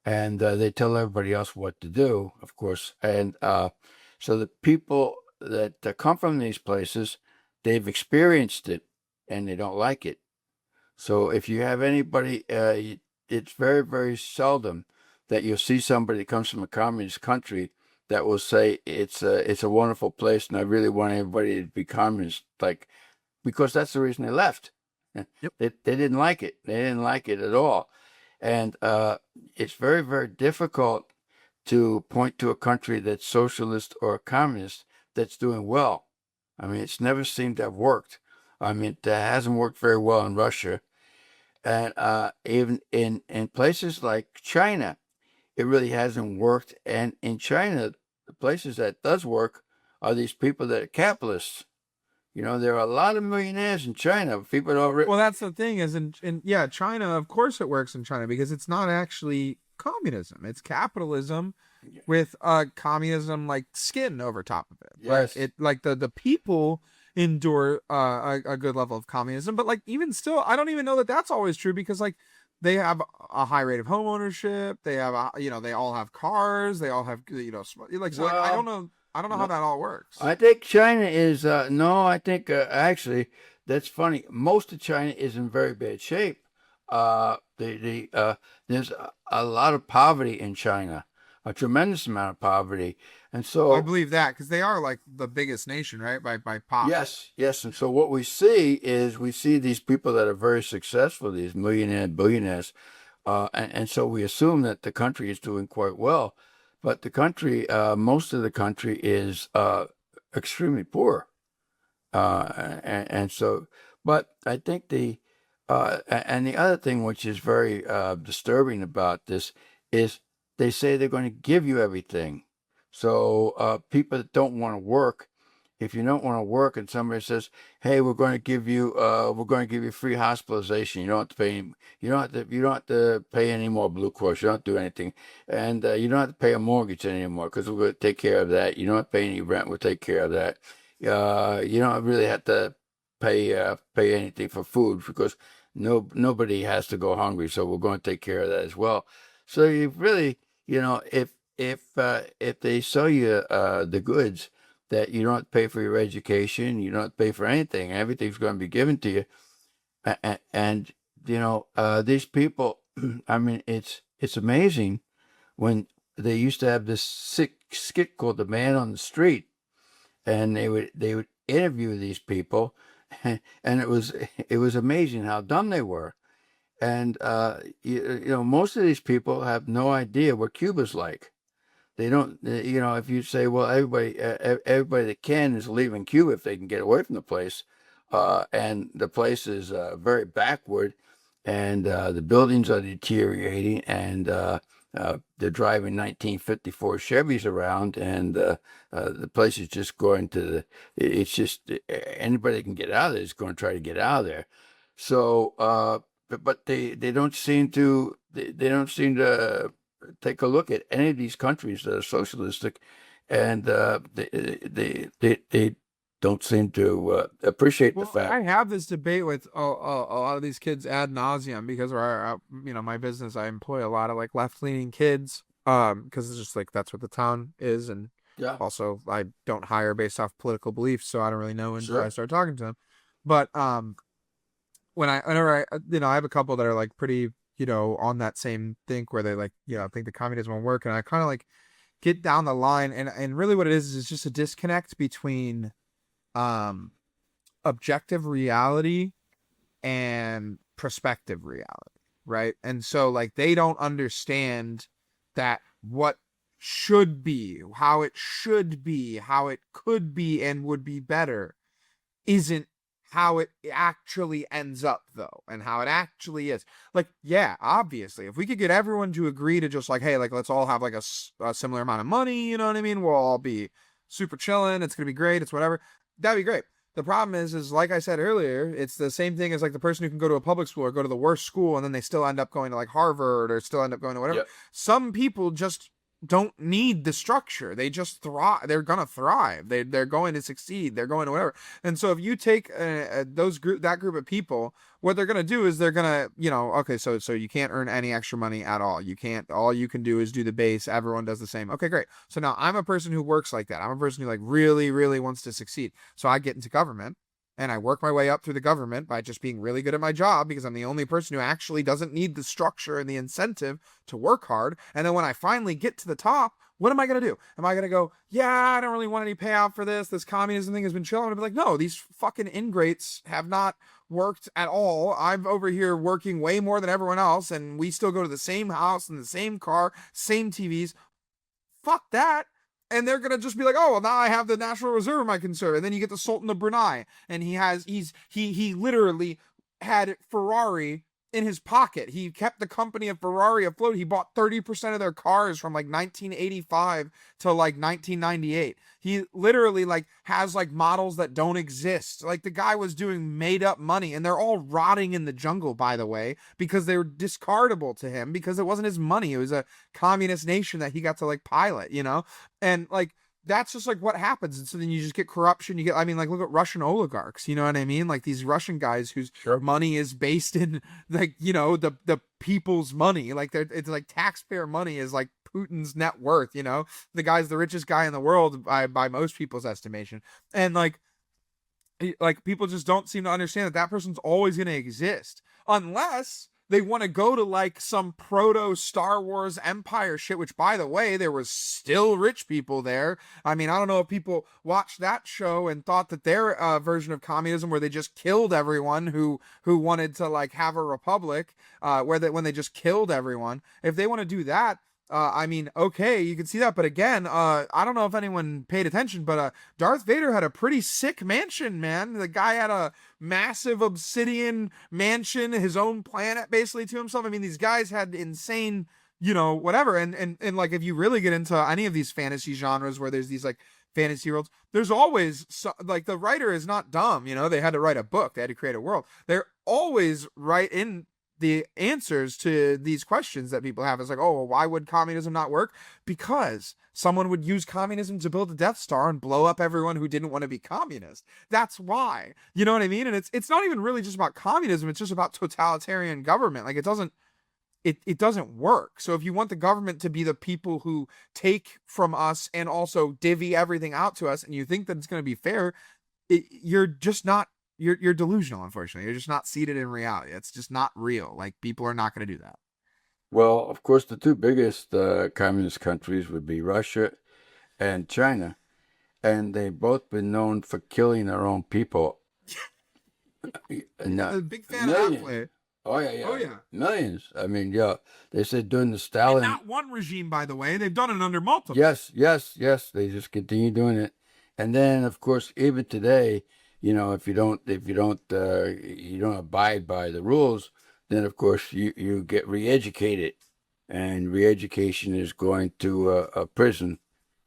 and they tell everybody else what to do, of course. And so the people that come from these places, they've experienced it, and they don't like it. So if you have anybody, it's very, very seldom that you'll see somebody that comes from a communist country that will say it's a wonderful place and I really want everybody to be communist, like, because that's the reason they left. Yep. They didn't like it. They didn't like it at all. And it's very, very difficult to point to a country that's socialist or communist that's doing well. I mean, it's never seemed to have worked. I mean, it hasn't worked very well in Russia. And even in places like China, it really hasn't worked. And in China, the places that does work are these people that are capitalists. You know, there are a lot of millionaires in China. People don't. Well, that's the thing is in yeah, China, of course it works in China because it's not actually communism. It's capitalism with communism like skin over top of it. But Yes. it like the people endure a good level of communism, but like even still, I don't even know that that's always true because like they have a high rate of home ownership. They have they all have cars. They all have like so like, I don't Well, know. I don't know how no, that all works. I think China is no. I think actually that's funny. Most of China is in very bad shape. There's a lot of poverty in China, a tremendous amount of poverty, and I so believe that because they are like the biggest nation, right? By pop. yes, yes, and so what we see is we see these people that are very successful, these millionaire billionaires, and so we assume that the country is doing quite well, but the country, most of the country is extremely poor. And so, but I think and the other thing which is very disturbing about this is they say they're going to give you everything. So people that don't want to work, if you don't want to work and somebody says, "Hey, we're going to give you free hospitalization. You don't have to pay you don't have to pay any more Blue Cross. You don't have to do anything, and you don't have to pay a mortgage anymore because we're going to take care of that. You don't have to pay any rent. We'll take care of that. You don't really have to pay anything for food because nobody has to go hungry. So we're going to take care of that as well. So you really, if they sell you the goods that you don't have to pay for your education, you don't have to pay for anything, everything's going to be given to you, and these people, I mean, it's amazing when they used to have this sick skit called "The Man on the Street," and they would interview these people, and it was amazing how dumb they were. And most of these people have no idea what Cuba's like. They don't, if you say, well, everybody that can is leaving Cuba if they can get away from the place, and the place is very backward, and the buildings are deteriorating, and they're driving 1954 Chevys around, and the place is just going to it's just anybody that can get out of there is going to try to get out of there. So, but they don't seem to they don't seem to take a look at any of these countries that are socialistic, and they don't seem to appreciate the Well, I fact. have this debate with a lot of these kids ad nauseum because my business, I employ a lot of like left leaning kids, because it's just like that's what the town is, and Yeah, also I don't hire based off political beliefs, so I don't really know until I sure. start talking to them. But whenever I have a couple that are like pretty on that same think where they like think the communism won't work, and I kind of like get down the line, and really what it is just a disconnect between um objective reality and prospective reality. right? And so like they don't understand that what should be, how it should be, how it could be and would be better isn't how it actually ends up though, and how it actually is. Like, yeah, obviously if we could get everyone to agree to just like, hey, like let's all have like a similar amount of money, you know what I mean, we'll all be super chilling, it's gonna be great, it's whatever, that'd be great. The problem is like I said earlier, it's the same thing as like the person who can go to a public school or go to the worst school and then they still end up going to like Harvard or still end up going to whatever. Yep. Some people just don't need the structure. They just thrive. They're gonna thrive. They're going to succeed. They're going to whatever. And so if you take that group of people, what they're gonna do is they're gonna, okay, so you can't earn any extra money at all. You can't. All you can do is do the base. Everyone does the same. Okay, great. So now I'm a person who works like that. I'm a person who like really, really wants to succeed. So I get into government. And I work my way up through the government by just being really good at my job because I'm the only person who actually doesn't need the structure and the incentive to work hard. And then when I finally get to the top, what am I going to do? Am I going to go, yeah, I don't really want any payout for this. This communism thing has been chill. I'm going to be like, no, these fucking ingrates have not worked at all. I'm over here working way more than everyone else. And we still go to the same house and the same car, same TVs. Fuck that. And they're gonna just be like, oh, well, now I have the National Reserve I can serve. And then you get the Sultan of Brunei, and he literally had Ferrari in his pocket. He kept the company of Ferrari afloat. He bought 30% of their cars from like 1985 to like 1998. He literally like has like models that don't exist. Like the guy was doing made up money, and they're all rotting in the jungle, by the way, because they were discardable to him because it wasn't his money. It was a communist nation that he got to like pilot, and like that's just like what happens. And so then you just get corruption. I mean, like look at Russian oligarchs, you know what I mean? Like these Russian guys whose money is based in like, the people's money. Like it's like taxpayer money is like Putin's net worth, the guy's the richest guy in the world by most people's estimation. And like people just don't seem to understand that person's always going to exist unless they want to go to like some proto Star Wars Empire shit, which by the way, there was still rich people there. I mean, I don't know if people watched that show and thought that their version of communism where they just killed everyone who wanted to like have a republic, when they just killed everyone. If they want to do that, I mean, okay, you can see that, but again, I don't know if anyone paid attention, but Darth Vader had a pretty sick mansion, man. The guy had a massive obsidian mansion, his own planet basically to himself. I mean, these guys had insane, whatever. And like if you really get into any of these fantasy genres where there's these like fantasy worlds, there's always like the writer is not dumb, they had to write a book, they had to create a world. They're always right in the answers to these questions that people have. Is like, oh, well, why would communism not work? Because someone would use communism to build a Death Star and blow up everyone who didn't want to be communist. That's why. You know what I mean? And it's not even really just about communism. It's just about totalitarian government. Like it doesn't work. So if you want the government to be the people who take from us and also divvy everything out to us, and you think that it's going to be fair, you're just not. You're delusional, unfortunately. You're just not seated in reality. It's just not real. Like, people are not going to do that. Well, of course, the two biggest communist countries would be Russia and China. And they've both been known for killing their own people. I'm a big fan of that play. Oh, yeah, yeah. Oh, yeah. Millions. I mean, yeah. They said during the And Stalin... not one regime, by the way. They've done it under multiple. Yes. They just continue doing it. And then, of course, even today... if you don't abide by the rules, then of course you get re-educated, and re-education is going to a prison.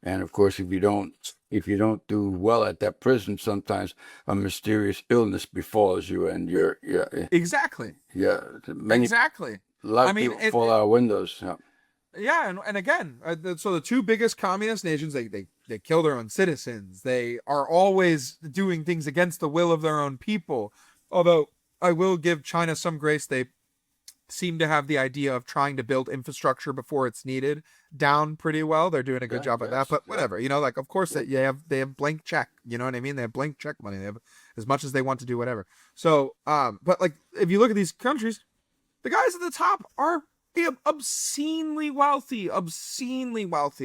And of course, if you don't do well at that prison, sometimes a mysterious illness befalls you, and Exactly. Exactly. A lot of people fall out of windows. Yeah. Yeah, and again, so the two biggest communist nations, they kill their own citizens. They are always doing things against the will of their own people. Although I will give China some grace, they seem to have the idea of trying to build infrastructure before it's needed down pretty well. They're doing a good job at that. But whatever, like of course that they have blank check. You know what I mean? They have blank check money. They have as much as they want to do whatever. So, but like if you look at these countries, the guys at the top are obscenely wealthy,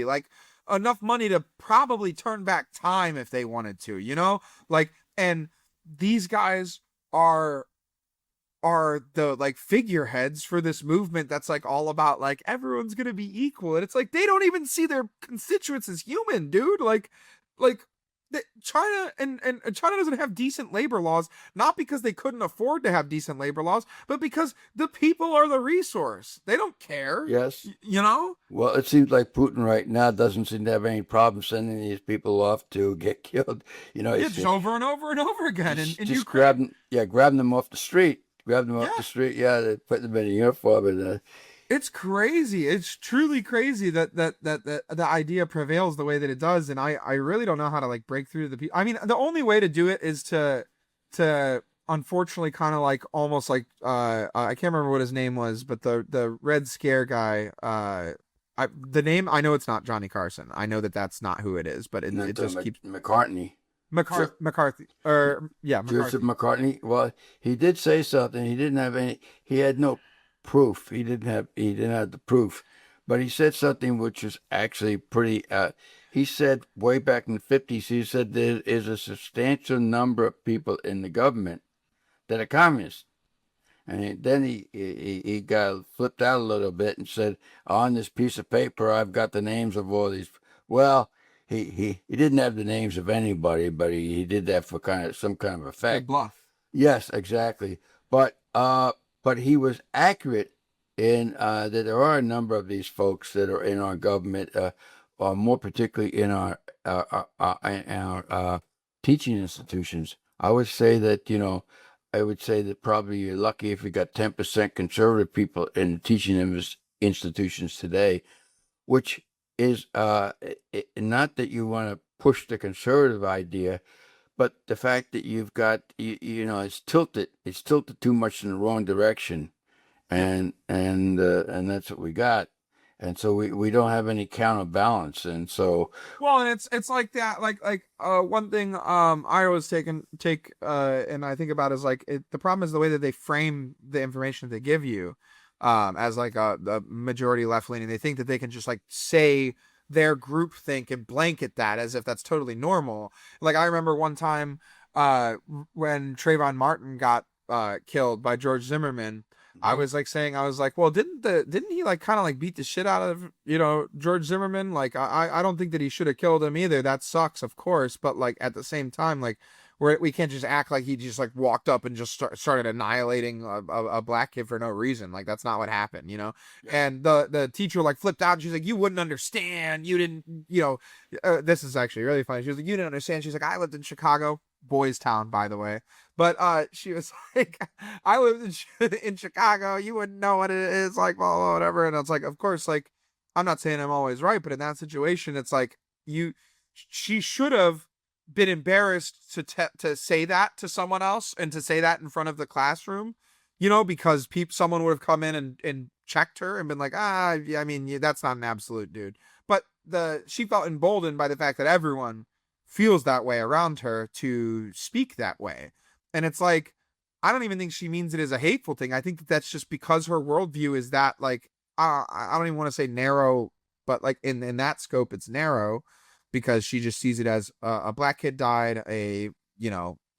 like enough money to probably turn back time if they wanted to, like, and these guys are are the like figureheads for this movement that's like all about like everyone's gonna be equal, and it's like they don't even see their constituents as human, dude. Like China and China doesn't have decent labor laws, not because they couldn't afford to have decent labor laws, but because the people are the resource. They don't care, Yes. you know. Well, it seems like Putin right now doesn't seem to have any problem sending these people off to get killed. You know, Yeah, he's just over and over and over again in just Ukraine. grabbing them off the street, grabbing them off the Yeah, street. Yeah, they put them in a uniform, and it's crazy. It's truly crazy that the idea prevails the way that it does, and I really don't know how to like break through to the people. I mean, the only way to do it is to unfortunately kind of like almost like I can't remember what his name was, but the Red Scare guy. The name, I know it's not Johnny Carson. I know that that's not who it is, but it just keeps McCartney. McCarthy, or yeah, Joseph McCarthy. McCartney. Well, he did say something. He didn't have any. He had no proof. He didn't have the proof, but he said something which was actually pretty. He said way back in the 50s. He said there is a substantial number of people in the government that are communists. And then he got flipped out a little bit and said, on this piece of paper, I've got the names of all these. Well, he didn't have the names of anybody, but he did that for kind of some kind of A effect. bluff. Yes, exactly. But he was accurate in that there are a number of these folks that are in our government, or more particularly in our teaching institutions. I would say that I would say that probably you're lucky if you got 10% conservative people in the teaching institutions today, which is not that you want to push the conservative idea, but the fact that you've got it's tilted too much in the wrong direction, Yep. and that's what we got, and so we don't have any counterbalance, and so Well, and it's like that, one thing I always take and I think about is like the problem is the way that they frame the information that they give you, as like the majority left leaning. They think that they can just like say their group think and blanket that as if that's totally normal. Like I remember one time when Trayvon Martin got killed by George Zimmerman. I Mhm. was like saying, I was like, well, didn't he like kind of like beat the shit out of, George Zimmerman? Like I don't think that he should have killed him either. That sucks, of course, but like at the same time, like we can't just act like he just like walked up and just started annihilating a black kid for no reason. Like that's not what happened, you know. And the teacher like flipped out. And she's like, you wouldn't understand. You didn't, this is actually really funny. She was like, you didn't understand. She's like, I lived in Chicago, Boys Town, by the way. But she was like, I lived in Chicago. You wouldn't know what it is, like, blah, blah, whatever. And I was like, of course, like, I'm not saying I'm always right, but in that situation, it's like she should have been embarrassed to say that to someone else and to say that in front of the classroom, because someone would have come in and checked her and been like, yeah, I mean, that's not an absolute, dude. But she felt emboldened by the fact that everyone feels that way around her to speak that way. And it's like, I don't even think she means it as a hateful thing. I think that that's just because her worldview is that like, I don't even want to say narrow, but like in that scope, it's narrow because she just sees it as a black kid died, a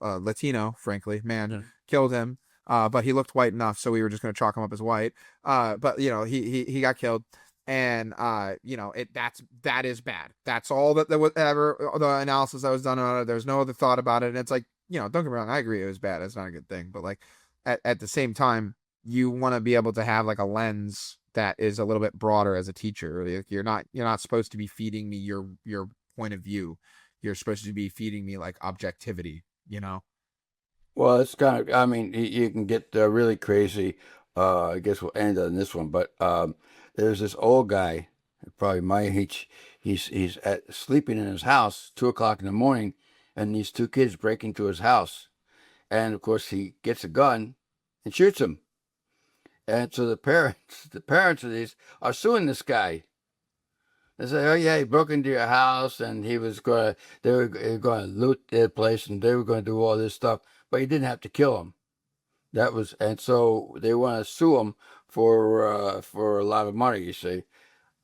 Latino, frankly, man Yeah. killed him. But he looked white enough, so we were just going to chalk him up as white. But he got killed, and that is bad. That's all that there was ever the analysis that was done on it. There's no other thought about it, and it's like, don't get me wrong, I agree it was bad. It's not a good thing, but like at the same time, you want to be able to have like a lens that is a little bit broader as a teacher. Like, you're not supposed to be feeding me your point of view. You're supposed to be feeding me like objectivity, you know? Well, it's kind of, I mean, you can get really crazy. I guess we'll end on this one, but there's this old guy, probably my age. He's sleeping in his house, 2 o'clock in the morning, and these two kids break into his house, and of course he gets a gun and shoots him. And so the parents of these are suing this guy. They say, oh yeah, he broke into your house and they were going to loot their place and they were going to do all this stuff, but you didn't have to kill him. And so they want to sue him for a lot of money. You see,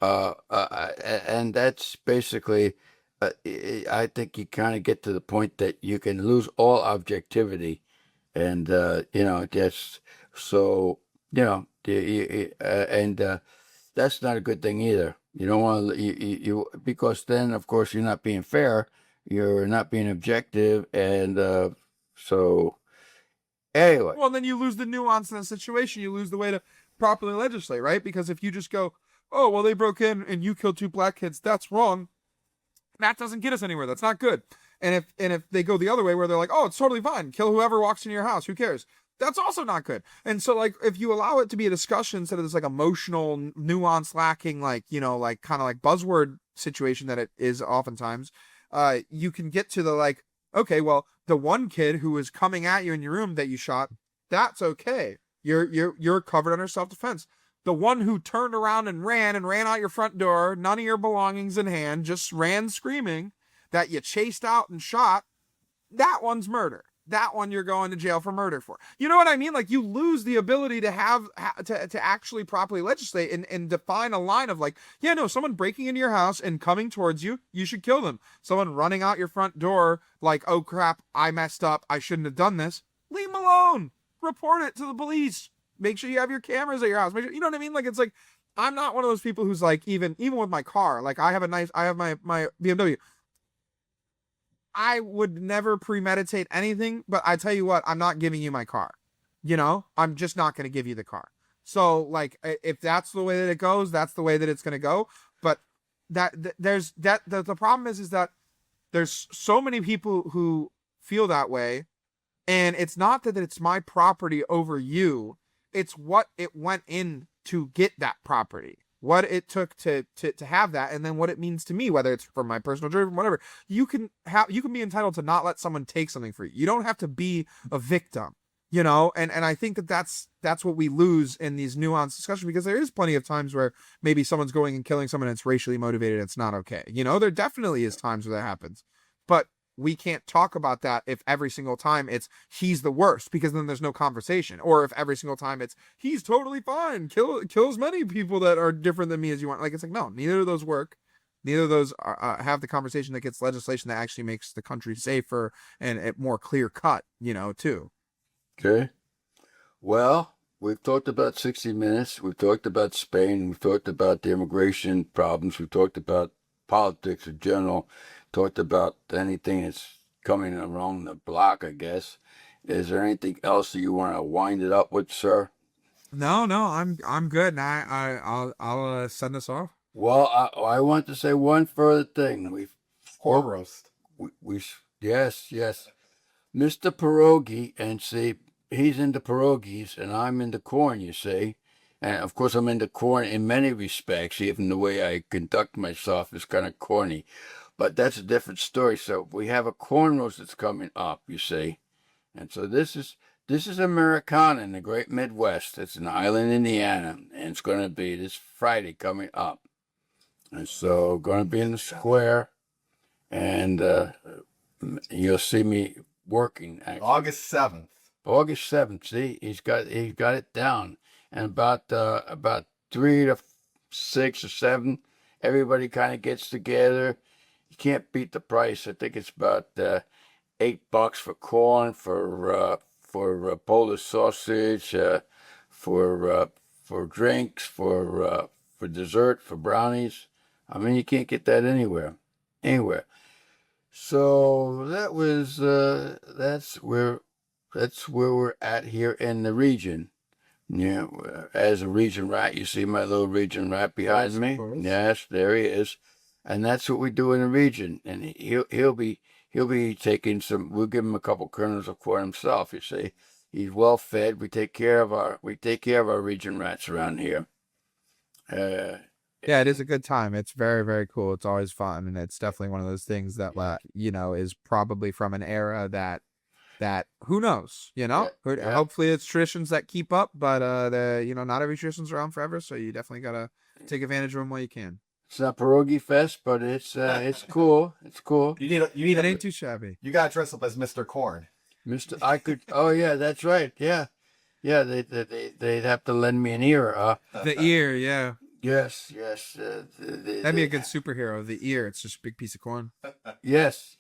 and that's basically, I think you kind of get to the point that you can lose all objectivity, and just So, and that's not a good thing either. You don't want to, because then, of course, you're not being fair, you're not being objective, and so, anyway. Well, then you lose the nuance in the situation. You lose the way to properly legislate, right? Because if you just go, oh, well, they broke in and you killed 2 black kids, that's wrong. That doesn't get us anywhere. That's not good. And if they go the other way where they're like, oh, it's totally fine. Kill whoever walks into your house. Who cares? That's also not good. And so, like, if you allow it to be a discussion instead of this like emotional nuance lacking, like, like kind of like buzzword situation that it is oftentimes, you can get to the like, okay, well, the one kid who was coming at you in your room that you shot, that's okay. You're covered under self-defense. The one who turned around and ran out your front door, none of your belongings in hand, just ran screaming, that you chased out and shot, that one's murder. That one you're going to jail for murder for. You know what I mean? Like, you lose the ability to to actually properly legislate and define a line of like, yeah, no, someone breaking into your house and coming towards you, you should kill them. Someone running out your front door like, oh crap, I messed up, I shouldn't have done this. Leave them alone. Report it to the police. Make sure you have your cameras at your house. Make sure, you know what I mean? Like, it's like, I'm not one of those people who's like, even with my car, like I have my BMW. I would never premeditate anything, but I tell you what, I'm not giving you my car. I'm just not going to give you the car. So, like, if that's the way that it goes, that's the way that it's going to go. But the problem is that there's so many people who feel that way, and it's not that it's my property over you. It's what it went in to get that property. What it took to have that, and then what it means to me, whether it's from my personal journey, from whatever. You can be entitled to not let someone take something for you. You don't have to be a victim, and I think that's what we lose in these nuanced discussions, because there is plenty of times where maybe someone's going and killing someone and it's racially motivated. It's not okay. There definitely is times where that happens, but we can't talk about that if every single time it's he's the worst, because then there's no conversation. Or if every single time it's he's totally fine, kill as many people that are different than me as you want. Like, it's like, no, neither of those work. Neither of those have the conversation that gets legislation that actually makes the country safer and it more clear cut, too. Okay. Well, we've talked about 60 Minutes. We've talked about Spain. We've talked about the immigration problems. We've talked about politics in general. Talked about anything that's coming along the block, I guess. Is there anything else that you want to wind it up with, sir? No, I'm good. And I'll send us off. Well, I want to say one further thing. Pork roast. Yes. Mr. Pierogi, and see, he's into pierogies, and I'm into corn, you see. And of course, I'm into corn in many respects. Even the way I conduct myself is kind of corny. But that's a different story. So we have a corn roast that's coming up, you see. And so this is Americana in the great Midwest. It's in Island, Indiana. And it's going to be this Friday coming up. And so going to be in the square. And you'll see me working. Actually. August 7th. August 7th. See, he's got it down. And about 3 to 6 or 7, everybody kind of gets together. You can't beat the price. I think it's about $8 for corn, for Polish sausage, for drinks, for dessert, for brownies. I mean, you can't get that anywhere. So that was that's where we're at here in the region. Yeah, as a region rat, you see my little region rat behind me. Yes, there he is. And that's what we do in the region. And he'll be taking some. We'll give him a couple kernels of corn himself. You see, he's well fed. We take care of our region rats around here. Yeah, it is a good time. It's very, very cool. It's always fun, and it's definitely one of those things that is probably from an era that who knows, Yeah. Hopefully it's traditions that keep up, but not every tradition's around forever, so you definitely gotta take advantage of them while you can. It's not pierogi fest, but it's cool. It's cool. You need It ain't too shabby. You gotta dress up as Mr. Corn. I could. Oh yeah, that's right. Yeah. They'd have to lend me an ear. The ear, yeah. Yes. That'd be a good superhero. The ear, it's just a big piece of corn. Yes.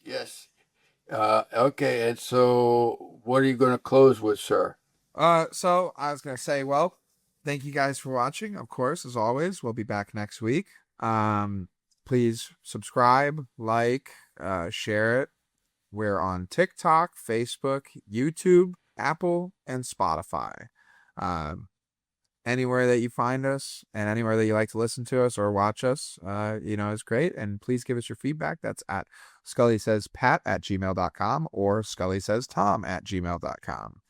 Okay, and so what are you going to close with, sir? So I was gonna say, well, thank you guys for watching. Of course, as always, we'll be back next week. Please subscribe, like, share it. We're on TikTok, Facebook, YouTube, Apple, and Spotify. Anywhere that you find us and anywhere that you like to listen to us or watch us, is great. And please give us your feedback. That's at ScullySezPat@gmail.com or ScullySezTom@gmail.com.